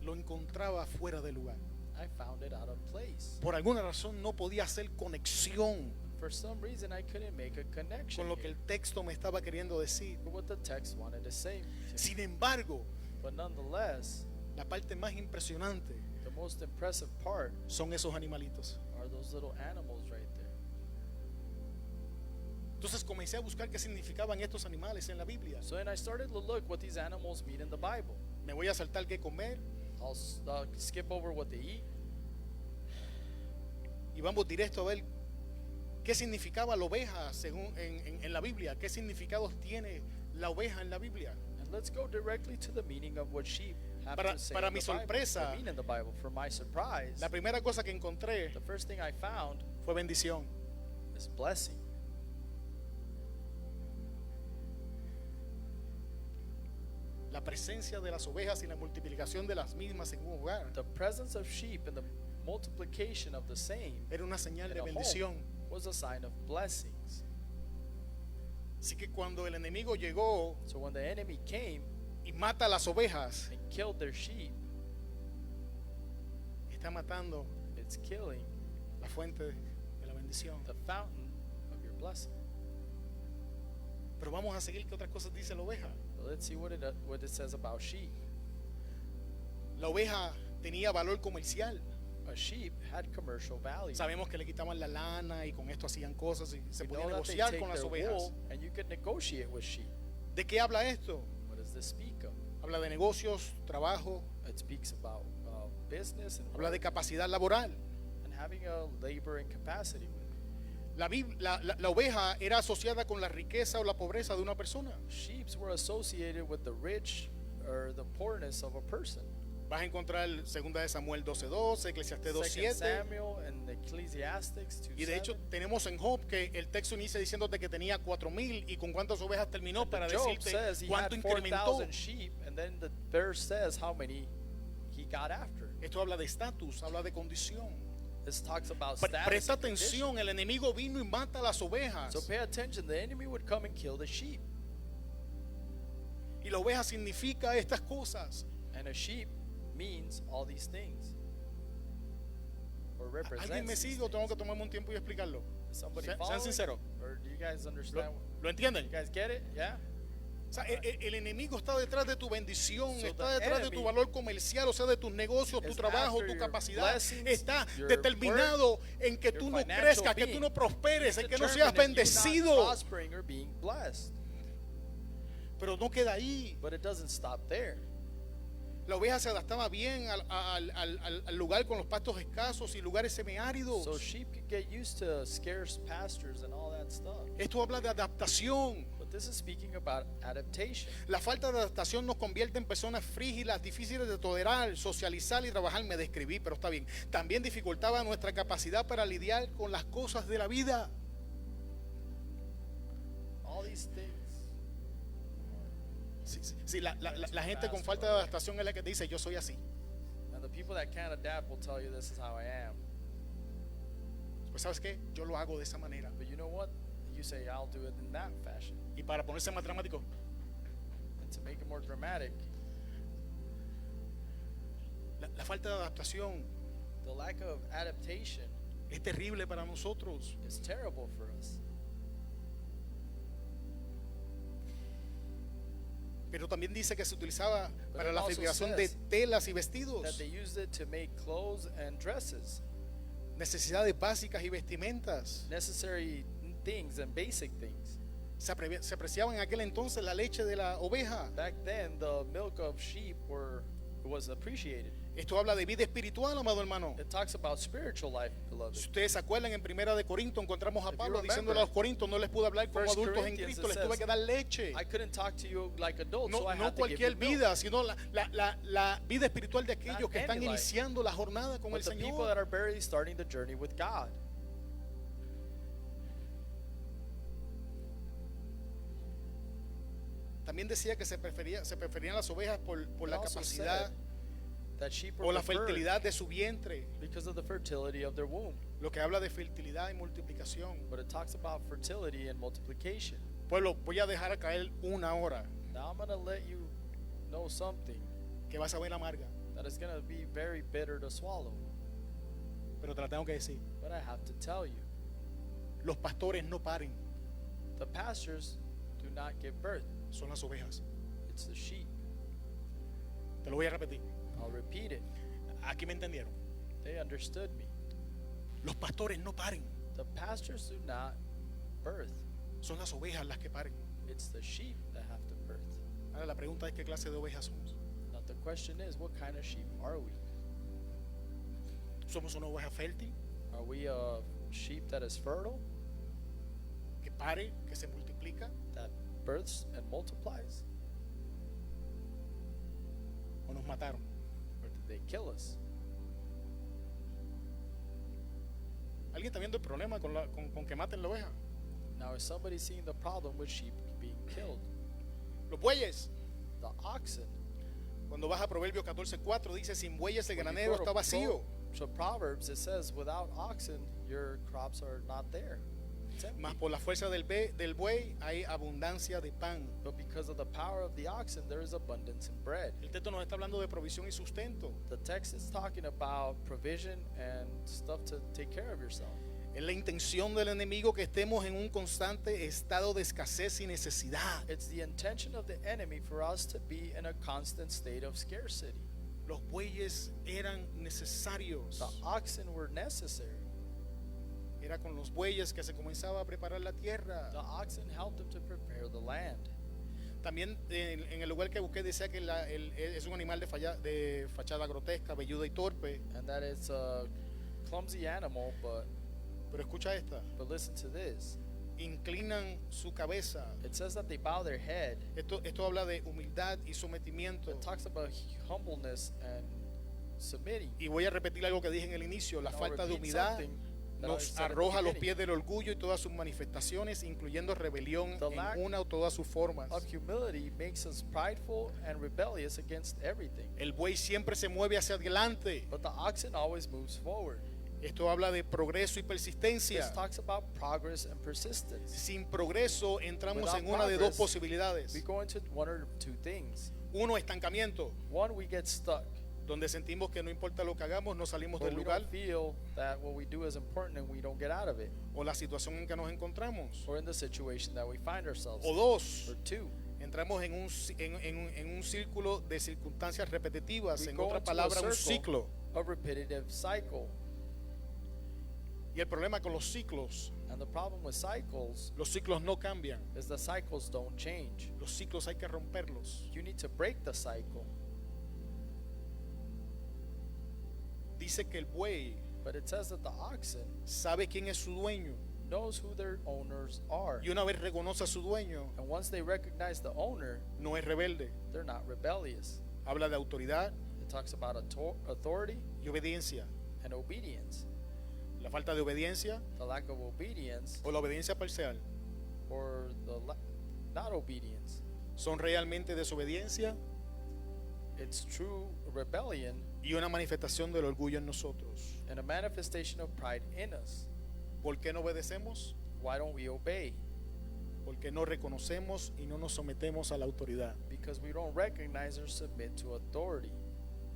lo encontraba fuera de lugar. I found it out of place. Por alguna razón no podía hacer conexión For some reason, I couldn't make a connection con lo que here el texto me estaba queriendo decir. with what the text wanted to say. to me. Sin embargo, But nonetheless, la parte más impresionante the most impressive part son esos animalitos. are those little animals right there. Entonces comencé a buscar qué significaban estos animales en la Biblia. So then I started to look what these animals mean in the Bible. Me voy a saltar qué comer I'll skip over what they eat, y vamos directo a ver qué significaba la oveja según en la Biblia, qué significados tiene la oveja en la Biblia. and let's go directly to the meaning of what sheep have Para- to say para in mi the Bible. sorpresa, What mean in the Bible. For my surprise, La primera cosa que encontré the first thing I found fue bendición. is blessing. La presencia de las ovejas y la multiplicación de las mismas en un hogar The presence of sheep and the multiplication of the same era una señal in de a bendición. home was a sign of blessings. Así que cuando el enemigo llegó So when the enemy came y mata a las ovejas, and killed their sheep, está matando it's killing la fuente de la bendición. the fountain of your blessing. Pero vamos a seguir qué otras cosas dice la oveja. But let's see what it says about sheep. La oveja tenía valor comercial. A sheep had commercial value. Sabemos que le quitaban la lana y con esto hacían cosas y se We podía know that they negociar take con las their ovejas. wool and you can negotiate with sheep. ¿De qué habla esto? What does this speak of? Habla de negocios, trabajo, It speaks about business and habla de work capacidad laboral. and having a labor and capacity with it. La oveja era asociada con la riqueza o la pobreza de una persona. Sheep were associated with the rich or the poorness of a person. Vas a encontrar 2 de Samuel 12:12, Eclesiastés 2 2:7. Samuel and Ecclesiastics 2:7. Y de hecho tenemos en Job que el texto inicia diciéndote que tenía 4,000 y con cuántas ovejas terminó para Job decirte says he cuánto had incrementó. 4,000 sheep, and then the verse says how many he got after. Esto habla de estatus, habla de condición. This talks about Presta status and condition. atención, el enemigo vino y mata a las ovejas. So pay attention, the enemy would come and kill the sheep. Y la oveja significa estas cosas. And a sheep means all these things. Or represents ¿Alguien me these sigue o tengo things. que tomarme un tiempo y explicarlo? Is somebody Sean following? sinceros. Or do you guys understand? ¿Lo entienden? You guys get it? Yeah? O sea, el enemigo está detrás de tu bendición, So está the detrás de tu enemy valor comercial, o sea, de tus negocios, tu is trabajo, after tu your capacidad. blessings, Está your determinado en que your tú no financial crezcas, que tú being. no prosperes, He's en que no seas determined that you're not bendecido. prospering or being blessed. Pero no queda ahí. But it doesn't stop there. La oveja se adaptaba bien al lugar con los pastos escasos y lugares semiáridos. So sheep could get used to scarce pastures and all that stuff. Esto habla de adaptación. But this is speaking about adaptation. La falta de adaptación nos convierte en personas frígidas, difíciles de tolerar, socializar y trabajar. Me describí, pero está bien. También dificultaba nuestra capacidad para lidiar con las cosas de la vida. All these things. Sí, la gente con falta de adaptación es la que te dice, yo soy así. And the people that can't adapt will tell you this is how I am. Pues ¿sabes qué? Yo lo hago de esa manera. But you know what? You say I'll do it in that fashion. Y para ponerse más dramático, And to make it more dramatic, la falta de adaptación the lack of adaptation es terrible para nosotros. is terrible for us. Pero también dice que se utilizaba para it la also fabricación de says telas y vestidos, That they used it to make clothes and dresses, necesidades básicas y vestimentas. necessary things and basic things. Se apreciaba en aquel entonces la leche de la oveja. Back then, the milk of sheep was appreciated. Esto habla de vida espiritual, amado hermano. It talks about spiritual life, beloved. Si ustedes se acuerdan, en Primera de Corinto encontramos a If you Pablo remember, diciéndole a los corintios, no les pude hablar como 1 adultos en Corinthians, Cristo, it les tuve says, que dar leche. I couldn't talk to you like adults, so No, I no had to give you cualquier milk. vida, sino la vida espiritual de aquellos Not que están any life, iniciando la jornada con But el the people Señor. that are barely starting the journey with God. También decía que se preferían las ovejas por It la also capacidad said that sheep o were la preferred fertilidad de su vientre, because of the fertility of their womb. lo que habla de fertilidad y multiplicación. But it talks about fertility and multiplication. Pueblo, voy a dejar a caer una hora Now I'm going to let you know something que vas a ver amarga, that is going to be very bitter to swallow. pero te la tengo que decir. But I have to tell you, Los pastores no paren, the pastors do not give birth. son las ovejas. It's the sheep. Te lo voy a repetir. I'll repeat it. Aquí me entendieron. They understood me. Los pastores no paren, The pastors do not birth. son las ovejas las que paren. It's the sheep that have to birth. Ahora la pregunta es qué clase de ovejas somos. Now the question is, what kind of sheep are we? ¿Somos una oveja fértil Are we a sheep that is fertile, que pare, que se multiplica? that births and multiplies? ¿O nos mataron? Or did they kill us? ¿Alguien está viendo el problema con que maten la oveja? Now is somebody seeing the problem with sheep being killed? Los bueyes. The oxen. Cuando vas a Proverbios 14:4 dice, sin bueyes el When you granero go to está vacío. So Proverbs, it says, without oxen, your crops are not there. It's empty. Mas por la fuerza del buey hay abundancia de pan. But because of the power of the oxen, there is abundance in bread. El texto nos está hablando de provisión y sustento. The text is talking about provision and stuff to take care of yourself. Es la intención del enemigo que estemos en un constante estado de escasez y necesidad. It's the intention of the enemy for us to be in a constant state of scarcity. Los bueyes eran necesarios. The oxen were necessary. Era con los bueyes que se comenzaba a preparar la tierra. The oxen helped them to prepare the land. También en el lugar que busqué decía que es un animal de fachada grotesca, velluda y torpe. And that it's a clumsy animal, Pero escucha esta. but listen to this. Inclinan su cabeza. It says that they bow their head. Esto habla de humildad y sometimiento. It talks about humbleness and submitting. Y voy a repetir algo que dije en el inicio. La And I'll falta de repeat humildad something that I nos said at the arroja a los beginning. pies del orgullo y todas sus manifestaciones, incluyendo rebelión The lack en una o todas sus formas. Of humility makes us prideful and rebellious against everything. El buey siempre se mueve hacia adelante. But the oxen always moves forward. Esto habla de progreso y persistencia. This talks about progress and persistence. Sin progreso entramos Without en una de dos progress, posibilidades. We go into one or two things. Uno, estancamiento, One, we get stuck. donde sentimos que no importa lo que hagamos, no salimos But del we lugar, don't feel that what we do is important and we don't get out of it. o la situación en que nos encontramos. Or in the situation that we find ourselves O in. dos, Or two, entramos en un círculo de circunstancias repetitivas, we en go otras into a palabras, un circle, ciclo. a repetitive cycle. Y el problema con los ciclos, And the problem with cycles los ciclos no cambian. is the cycles don't change. Los ciclos hay que romperlos. You need to break the cycle. Dice que el buey But it says that the oxen sabe quién es su dueño. knows who their owners are. Y una vez reconoce a su dueño, And once they recognize the owner, no es rebelde. they're not rebellious. Habla de autoridad It talks about authority y obediencia. and obedience. La falta de obediencia The lack of obedience o la obediencia parcial or the not obedience. son realmente desobediencia It's true rebellion y una manifestación del orgullo en nosotros. and a manifestation of pride in us. ¿Por qué no obedecemos? Why don't we obey? Porque no reconocemos y no nos sometemos a la autoridad. Because we don't recognize or submit to authority.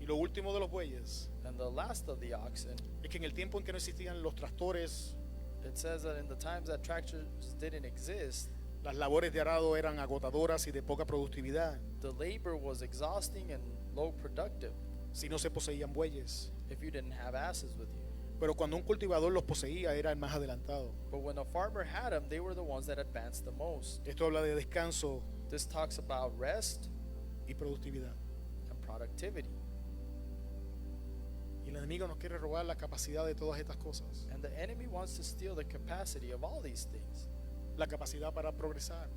Y lo último de los bueyes And the last of the oxen, es que en el tiempo en que no existían los tractores, it says that in the times that tractors didn't exist, las labores de arado eran agotadoras y de poca productividad the labor was exhausting and low productive si no se poseían bueyes. if you didn't have asses with you. Pero cuando un cultivador los poseía era el más adelantado. But when a farmer had them, they were the ones that advanced the most. Esto habla de descanso This talks about rest y productividad. and productivity. Y el enemigo nos quiere robar la capacidad de todas estas cosas. And the enemy wants to steal the capacity of all these things. La capacidad para progresar,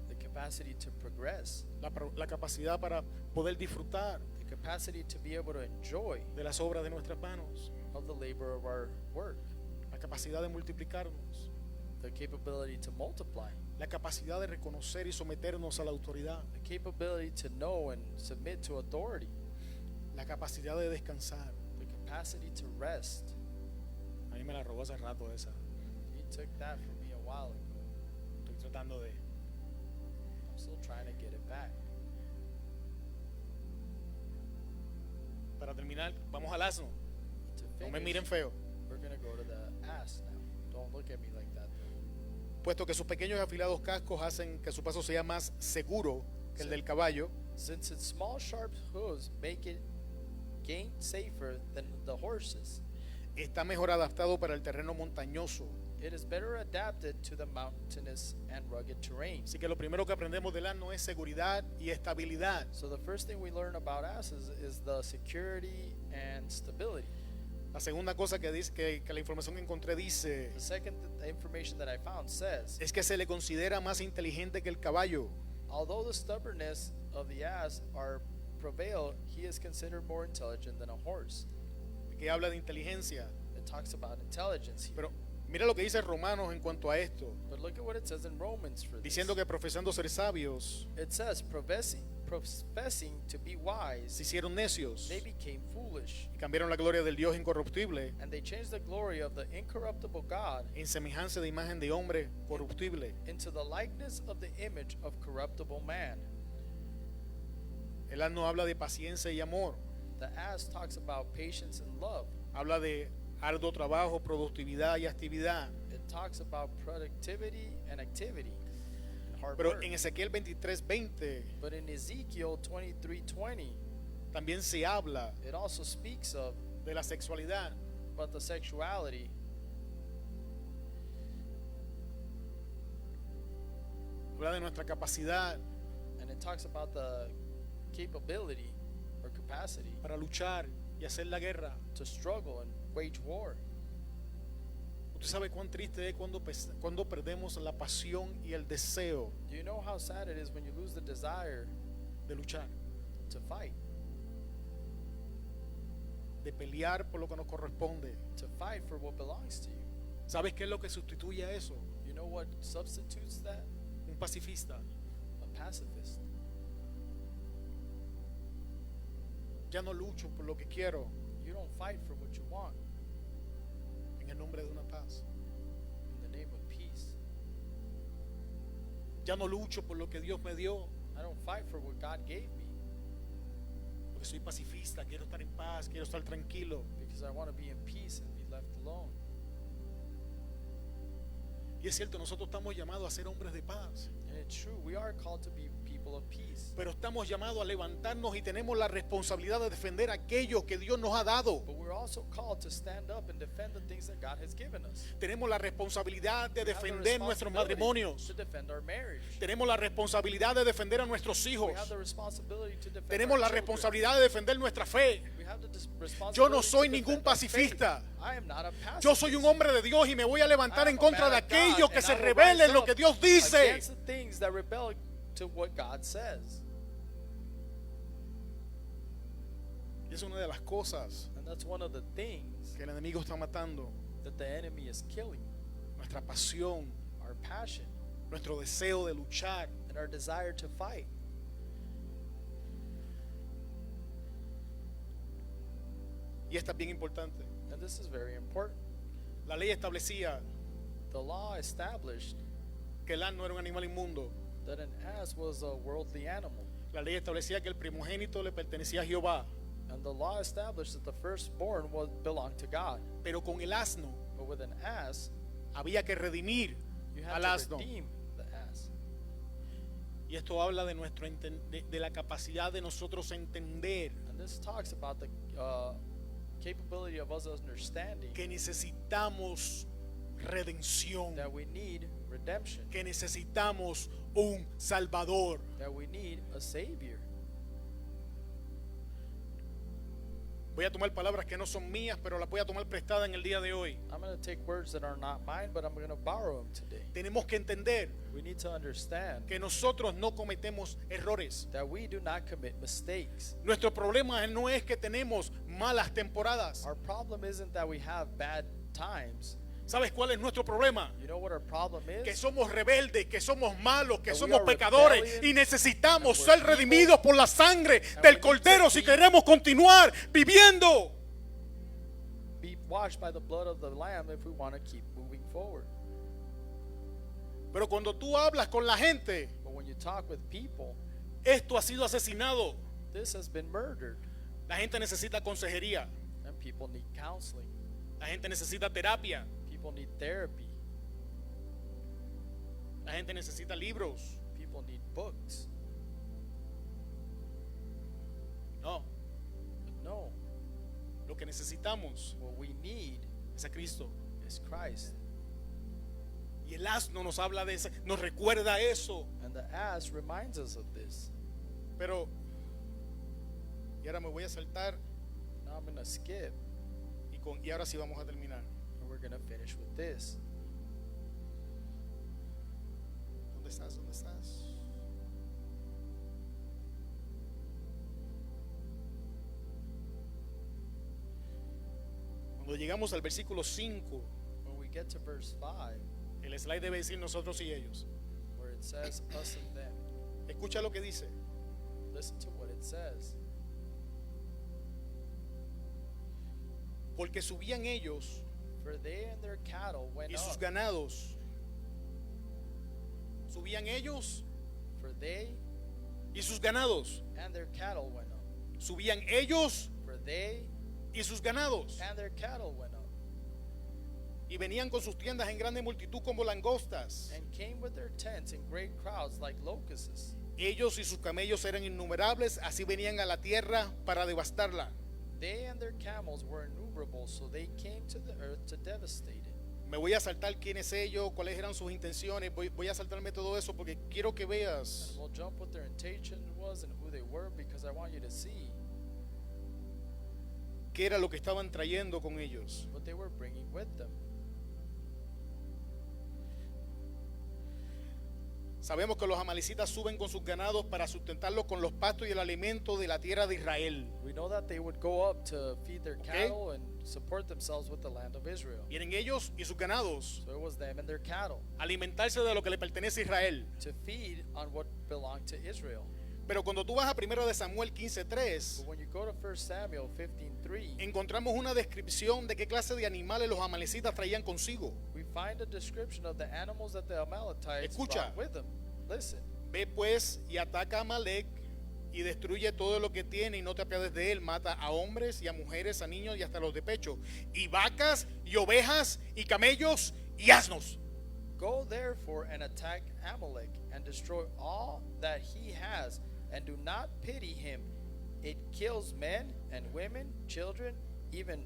The capacity to progress, la capacidad para poder disfrutar the capacity to be able to enjoy de las obras de nuestras manos, of the labor of our work, la capacidad de multiplicarnos, the capability to multiply, la capacidad de reconocer y someternos a la autoridad, the capability to know and submit to authority, la capacidad de descansar. the capacity to rest. A mí me la robó hace rato esa. You took that from me a while ago. Estoy tratando de... I'm still trying to get it back. Para terminar, vamos al asno. To No me finish, miren feo. we're going to go to the ass now. Don't look at me like that, though. Puesto que sus pequeños y afilados cascos hacen que su paso sea más seguro que el del caballo, Since its small, sharp hooves make it gain safer than the horses, está mejor adaptado para el terreno montañoso. it is better adapted to the mountainous and rugged terrain. Así que lo primero que aprendemos del asno es seguridad y estabilidad. So the first thing we learn about asses is the security and stability. La segunda cosa que dice que la información que encontré dice The second information that I found says, es que se le considera más inteligente que el caballo. although the stubbornness of the ass prevail, he is considered more intelligent than a horse. Que habla de inteligencia. It talks about intelligence here. Pero mira lo que dice Romanos en cuanto a esto, But look at what it says in Romans for this. diciendo que profesando ser sabios, It says, professing to be se wise, hicieron necios they became foolish, y cambiaron la gloria del Dios incorruptible and they changed the glory of the incorruptible God en semejanza de imagen de hombre corruptible. into the likeness of the image of corruptible man. El asno habla de paciencia y amor, The ass talks about patience and love. habla de arduo trabajo, productividad y actividad. It talks about productivity and activity and hard Pero work. en Ezequiel 23:20 But in Ezekiel 23:20, también se habla it also speaks of de la sexualidad. about the sexuality. Habla de nuestra capacidad And it talks about the capability or capacity para luchar y hacer la guerra. to struggle and wage war. Usted sabe cuán triste es cuando perdemos la pasión y el deseo Do you know how sad it is when you lose the desire de luchar, to fight? de pelear por lo que nos corresponde. To fight for what belongs to you. ¿Sabes qué es lo que sustituye a eso? You know what substitutes that? Un pacifista. A pacifist. Ya no lucho por lo que quiero You don't fight for what you want en el nombre de una paz. in the name of peace. Ya no lucho por lo que Dios me dio, I don't fight for what God gave me porque soy pacifista, quiero estar en paz, quiero estar tranquilo. because I want to be in peace and be left alone. Y es cierto, nosotros estamos llamados a ser hombres de paz, And it's true, we are called to be people of peace. pero estamos llamados a levantarnos y tenemos la responsabilidad de defender aquello que Dios nos ha dado. But we're also called to stand up and defend the things that God has given us. Tenemos la responsabilidad de We have the defender nuestros responsibility matrimonios. to defend our marriage. Tenemos la responsabilidad de defender a nuestros hijos. We have the responsibility to defend Tenemos our la children. responsabilidad de defender nuestra fe. We have the responsibility Yo no soy to ningún defend our faith. pacifista. I am not a pacifist. Yo soy un hombre de Dios y me voy a levantar I en am a contra man de of God, aquellos que and se I will rebelen rise lo up que Dios dice. against the things that rebel to what God says. Y es una de las cosas And that's one of the things que el enemigo está matando. that the enemy is killing. Nuestra pasión, Our passion nuestro deseo de luchar. and our desire to fight. Y esta es bien importante. And this is very important. La ley establecía The law established que el asno era un animal inmundo. that an ass was a worldly animal. La ley establecía que el primogénito le pertenecía a Jehová. And the law established that the firstborn belonged to God. Pero con el asno But with an ass, había que redimir you al have asno. to redeem the ass. Y esto habla de, de la capacidad de nosotros entender And this talks about the capability of us understanding que necesitamos redención, that we need redemption, que necesitamos un Salvador. that we need a Savior. Voy a tomar palabras que no son mías, pero las voy a tomar prestadas en el día de hoy. I'm going to take words that are not mine, but I'm going to borrow them today. Tenemos que entender We need to understand que nosotros no cometemos errores. that we do not commit mistakes. Nuestro problema no es que tenemos malas temporadas. Our problem isn't that we have bad times. ¿Sabes cuál es nuestro problema? You know what our problem Que is? somos rebeldes, que somos malos, que That we somos are pecadores rebellious, y necesitamos and we're ser redimidos por la sangre and del we need Cordero to si be- queremos continuar viviendo. Be washed by the blood of the Lamb if we want to keep moving forward. Pero cuando tú hablas con la gente, But when you talk with people, esto ha sido asesinado. this has been murdered. La gente necesita consejería, And people need counseling. la gente necesita terapia, People need therapy. la gente necesita libros. People need books. No, But no, lo que necesitamos what we need es a Cristo. is Christ. Y el asno nos habla de eso, nos recuerda eso. And the ass reminds us of this. Pero, y ahora me voy a saltar Now I'm going to skip, y ahora sí vamos a terminar. and we're going to finish with this. ¿Dónde estás? ¿Dónde estás? Cuando llegamos al versículo 5, When we get to verse 5, el slide debe decir nosotros y ellos. where it says us and them, Escucha lo que dice. Listen to what it says. Porque subían ellos For they and their cattle went y sus up. ganados. Subían ellos For they y sus ganados. and their cattle went up. Subían ellos For they y sus ganados. and their cattle went up. Y venían con sus tiendas en grande multitud como langostas. And came with their tents in great crowds like locusts. Ellos y sus camellos eran innumerables, así venían a la tierra para devastarla. They and their camels were innumerable, so they came to the earth to devastate it. Me voy a saltar quién es ellos, cuáles eran sus intenciones, voy a saltarme todo eso porque quiero que veas And we'll jump what their intention was and who they were, because I want you to see qué era lo que estaban trayendo con ellos. what they were bringing with them. Sabemos que los amalecitas suben con sus ganados para sustentarlos con los pastos y el alimento de la tierra de Israel. We know that they would go up to feed their cattle and support themselves with the land of Israel. Vienen ellos y sus ganados So it was them and their cattle a alimentarse de lo que le pertenece a Israel. to feed on what belonged to Israel. Pero cuando tú vas a 1 de Samuel 15:3, But when you go to 1 Samuel 15:3, encontramos una descripción de qué clase de animales los amalecitas traían consigo. we find a description of the animals that the Amalekites Escucha. brought with them. Listen. Ve pues y ataca a Amalek y destruye todo lo que tiene y no te apiades de él. Mata a hombres y a mujeres, a niños y hasta los de pecho, y vacas y ovejas y camellos y asnos. Go therefore and attack Amalek and destroy all that he has, and do not pity him. It kills men and women, children, even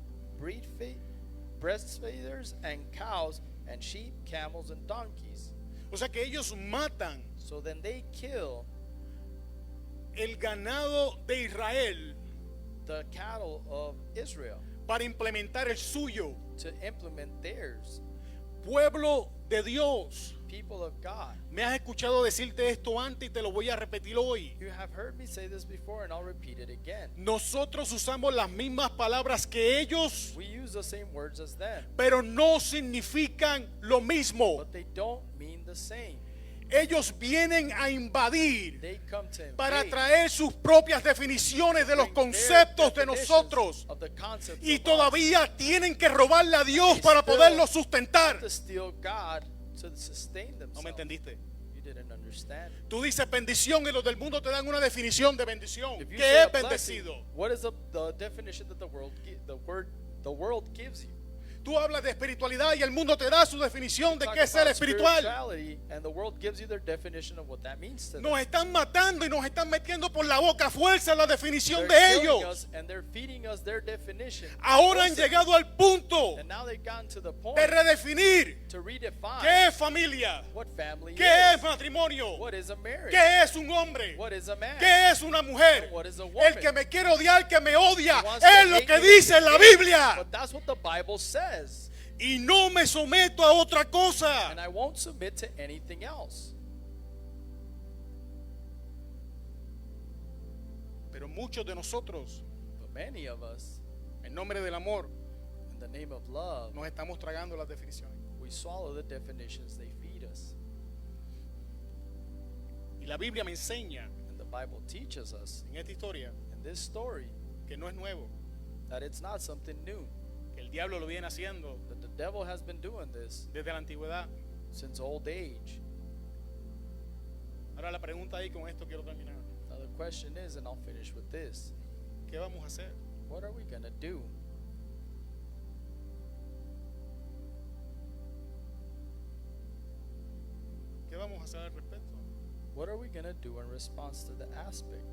breastfeeders and cows and sheep, camels and donkeys. O sea que ellos matan So then they kill el ganado de Israel the cattle of Israel para implementar el suyo. to implement theirs. Pueblo de Dios, People of God, me has escuchado decirte esto antes y te lo voy a repetir hoy. you have heard me say this before, and I'll repeat it again. Nosotros usamos las mismas palabras que ellos, We use the same words as them, pero no significan lo mismo. but they don't mean the same. Ellos vienen a invadir They come to para invade, traer sus propias definiciones de los bring their conceptos de definitions nosotros of the concepts y of us. todavía tienen que robarle a Dios They para still poderlo sustentar. to steal God to sustain ¿No themselves. me entendiste? You didn't understand. Tú dices bendición y los del mundo te dan una definición de bendición. If you ¿Qué say es a blessing, bendecido? what is the definition that the world gives you? Tú hablas de espiritualidad y el mundo te da su definición de Talk qué es ser about espiritual. spirituality, and the world gives you their definition of what that means to them. Nos están matando y nos están metiendo por la boca a fuerza la definición They're de killing ellos. us, and they're feeding us their definition. Ahora han Listen, llegado al punto and now they've gotten to the point de redefinir to redefine qué es familia, what family qué es is. matrimonio, What is a marriage? qué es un hombre, What is a man? qué es una mujer. What is a woman? El que me quiere odiar, que me odia, He wants to es lo hate que me, dice la Biblia. But that's what the Bible says. Y no me someto a otra cosa. And I won't submit to anything else. Pero muchos de nosotros, But many of us, en nombre del amor, in the name of love, nos estamos tragando las definiciones. we swallow the definitions they feed us. Y la Biblia me enseña And the Bible teaches us en esta historia in this story que no es nuevo, that it's not something new, que el diablo lo viene haciendo that the devil has been doing this desde la antigüedad. since old age. Ahora la pregunta ahí, con esto quiero terminar. Now the question is, and I'll finish with this, ¿Qué vamos a hacer? what are we going to do? ¿Qué vamos a hacer al respecto? What are we going to do in response to the aspect?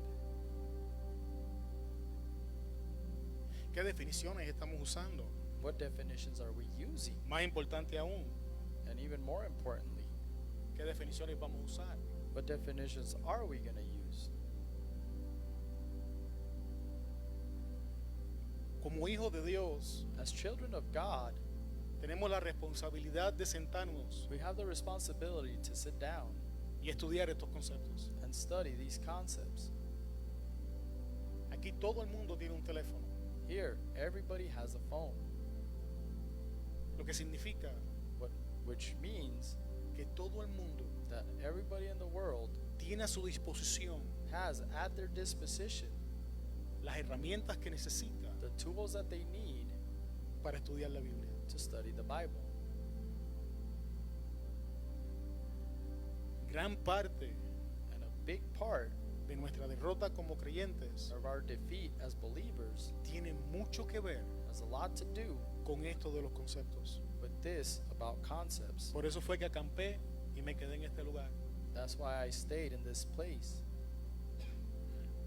¿Qué definiciones estamos usando? What definitions are we using? Más importante aún, And even more importantly, ¿qué definiciones vamos a usar? what definitions are we going to use? Como hijos de Dios, As children of God, tenemos la responsabilidad de sentarnos we have the responsibility to sit down y estudiar estos conceptos. and study these concepts. Aquí todo el mundo tiene un teléfono, Here, everybody has a phone, lo que significa which means que todo el mundo that everybody in the world tiene a su disposición has at their disposition las herramientas que necesita the tools that they need para estudiar la Biblia. to study the Bible. Gran parte And a big part de nuestra derrota como creyentes of our defeat as believers tiene mucho que ver has a lot to do con esto de los conceptos. with this about concepts. Por eso fue que acampé y me quedé en este lugar. That's why I stayed in this place.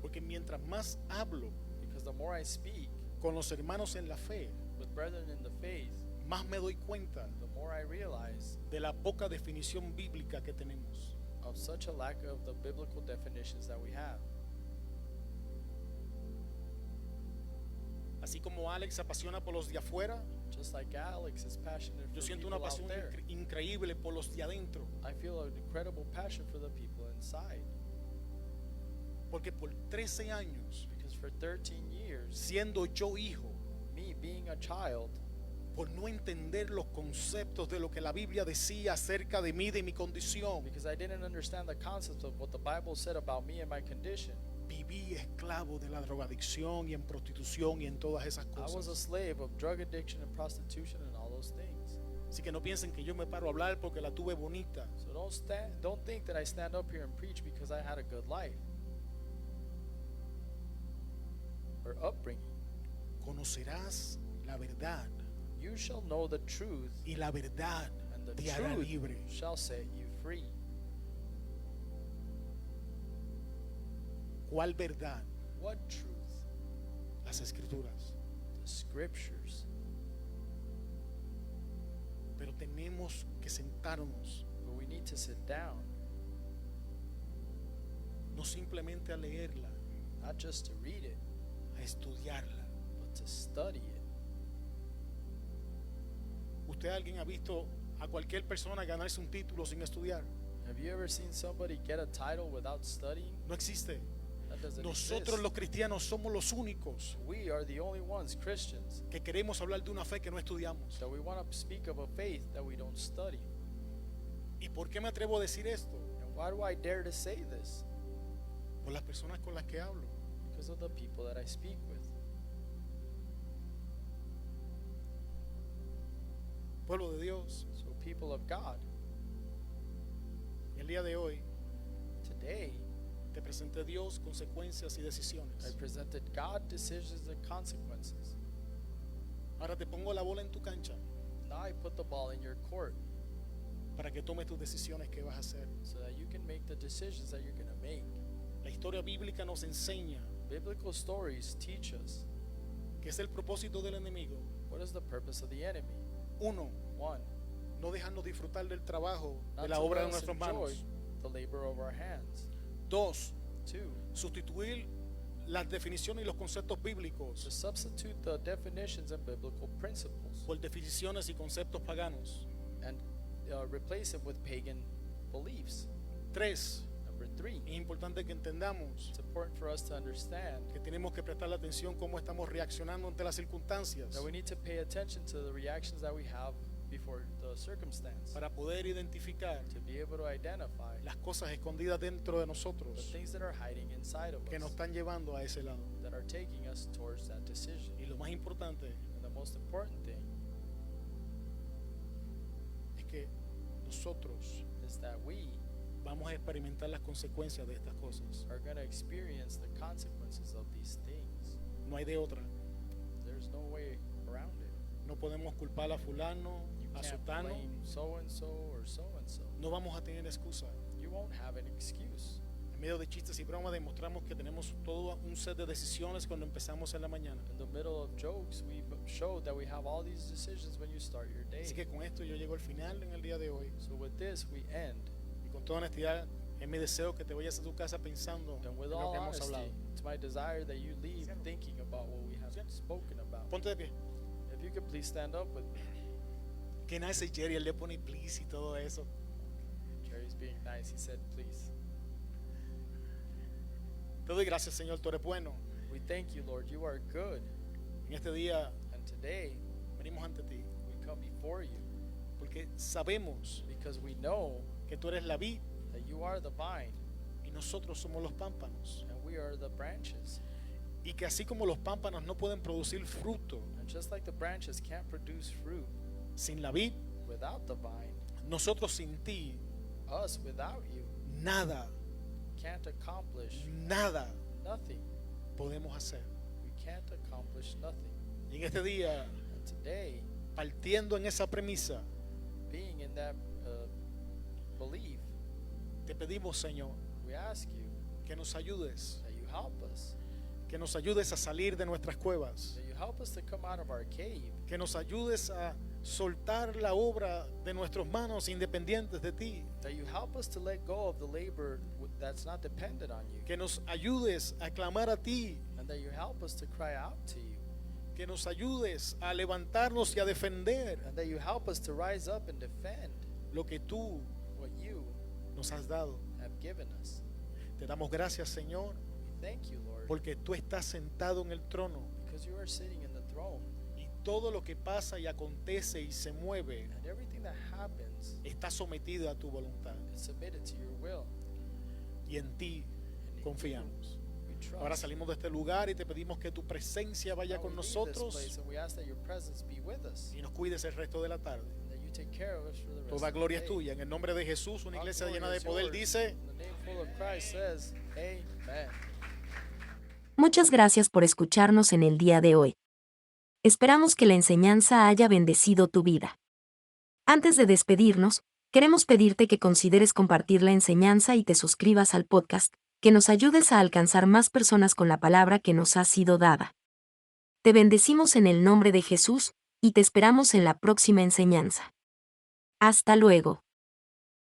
Porque mientras más hablo Because the more I speak con los hermanos en la fe, with brethren in the faith, más me doy cuenta the more I realize de la poca definición bíblica que tenemos. of such a lack of the biblical definitions that we have. Así como Alex se apasiona por los de afuera, Just like Alex is passionate yo for siento people una out pasión there, increíble por los de adentro. I feel an incredible passion for the people inside. Porque por 13 años, Because for 13 years, siendo yo hijo, me being a child, por no entender los conceptos de lo que la Biblia decía acerca de mí, de mi condición, because I didn't understand the concepts of what the Bible said about me and my condition, viví esclavo de la drogadicción y en prostitución y en todas esas I was a cosas. slave of drug addiction and prostitution and all those things. Así que no piensen que yo me paro a hablar porque la tuve bonita. So don't think that I stand up here and preach because I had a good life or upbringing. Conocerás la verdad You shall know the truth, y la verdad and the te hará truth libre. shall set you free. ¿Cuál verdad? What truth? Las escrituras. The scriptures. Pero tenemos que sentarnos, But we need to sit down, no simplemente a leerla, not just to read it, a estudiarla. but to study it. ¿Usted alguien ha visto a cualquier persona ganarse un título sin estudiar? Have you ever seen somebody get a title without studying? No existe. That doesn't Nosotros exist. los cristianos somos los únicos We are the only ones, Christians, que queremos hablar de una fe que no estudiamos. that we want to speak of a faith that we don't study. ¿Y por qué me atrevo a decir esto? And why do I dare to say this? Por las personas con las que hablo. Because of the people that I speak with. Pueblo de Dios, So, people of God, el día de hoy today te presenté Dios, consecuencias y I decisiones. presented God, decisions, and consequences. Ahora te pongo la bola en tu cancha Now I put the ball in your court para que tomes tus decisiones que vas a hacer. so that you can make the decisions that you're going to make. La historia bíblica nos enseña Biblical stories teach us que es el propósito del enemigo. what is the purpose of the enemy. Uno, One, no dejarnos disfrutar del trabajo, not de la to obra let de us nuestras enjoy manos. the labor of our hands. Dos, Two, sustituir las definiciones y los conceptos to bíblicos substitute the definitions and biblical principles por definiciones y conceptos paganos. and replace it with pagan beliefs. Tres, Number three, es importante que entendamos it's important for us to understand que tenemos que prestar atención cómo estamos reaccionando ante las circunstancias that we need to pay attention to the reactions that we have before the circumstance para poder identificar to be able to identify las cosas escondidas dentro de the nosotros things that are hiding inside of que nos us están llevando a ese lado. that are taking us towards that decision. Y lo más importante And the most important thing es que nosotros is that we vamos a experimentar las consecuencias de estas cosas. are going to experience the consequences of these things. No hay de otra. There's no way around it. No podemos culpar a fulano, You a can't sutano. blame so and so or so and so. No vamos a tener excusa. You won't have an excuse. En medio de chistes y bromas demostramos que tenemos todo un set de decisiones cuando empezamos en la mañana. In the middle of jokes, we showed that we have all these decisions when you start your day. Así que con esto yo llego al final en el día de hoy. So with this, we end. Y con toda honestidad, es mi deseo que te vayas a tu casa pensando en And with lo all que hemos honesty, hablado. it's my desire that you leave thinking about what we have spoken about. Ponte de pie. If you could please stand up with me. Que nace Jerry, él le pone please y todo eso. Jerry's being nice. He said, please. Te doy gracias, Señor, tú eres bueno. We thank you, Lord. You are good. En este día And today, venimos ante ti we come before you porque sabemos because we know que tú eres la vid that you are the vine y nosotros somos los pámpanos. and we are the branches. Y que así como los pámpanos no pueden producir fruto And just like the branches can't produce fruit sin la vid, without the vine, nosotros sin ti, us without you nada, can't accomplish nada nothing. podemos hacer. We can't accomplish nothing. Y en este día, And today, partiendo en esa premisa, being in that belief, te pedimos, Señor, we ask you que nos ayudes, that you help us, que nos ayudes a salir de nuestras cuevas, that you help us to come out of our cave, que nos ayudes a soltar la obra de nuestras manos independientes de ti, that you help us to let go of the labor that's not dependent on you, que nos ayudes a clamar a ti, and that you help us to cry out to you, que nos ayudes a levantarnos y a defender and that you help us to rise up and defend lo que tú what you nos has dado. have given us. Te damos gracias, Señor, We thank you, Lord, porque tú estás sentado en el trono because you are sitting in the throne, y todo lo que pasa y acontece y se mueve and everything that happens está sometido a tu voluntad is submitted to your will. y en ti And in confiamos. you we trust. Ahora salimos de este lugar y te pedimos que tu presencia vaya Now con we leave this nosotros place, and we ask that your presence be with us, y nos cuides el resto de la tarde. and that you take care of us for the rest Toda of the gloria es day. tuya. En el nombre de Jesús, una All iglesia glory llena de is poder yours. dice: In the name full of Christ says, Amen. Muchas gracias por escucharnos en el día de hoy. Esperamos que la enseñanza haya bendecido tu vida. Antes de despedirnos, queremos pedirte que consideres compartir la enseñanza y te suscribas al podcast, que nos ayudes a alcanzar más personas con la palabra que nos ha sido dada. Te bendecimos en el nombre de Jesús, y te esperamos en la próxima enseñanza. Hasta luego.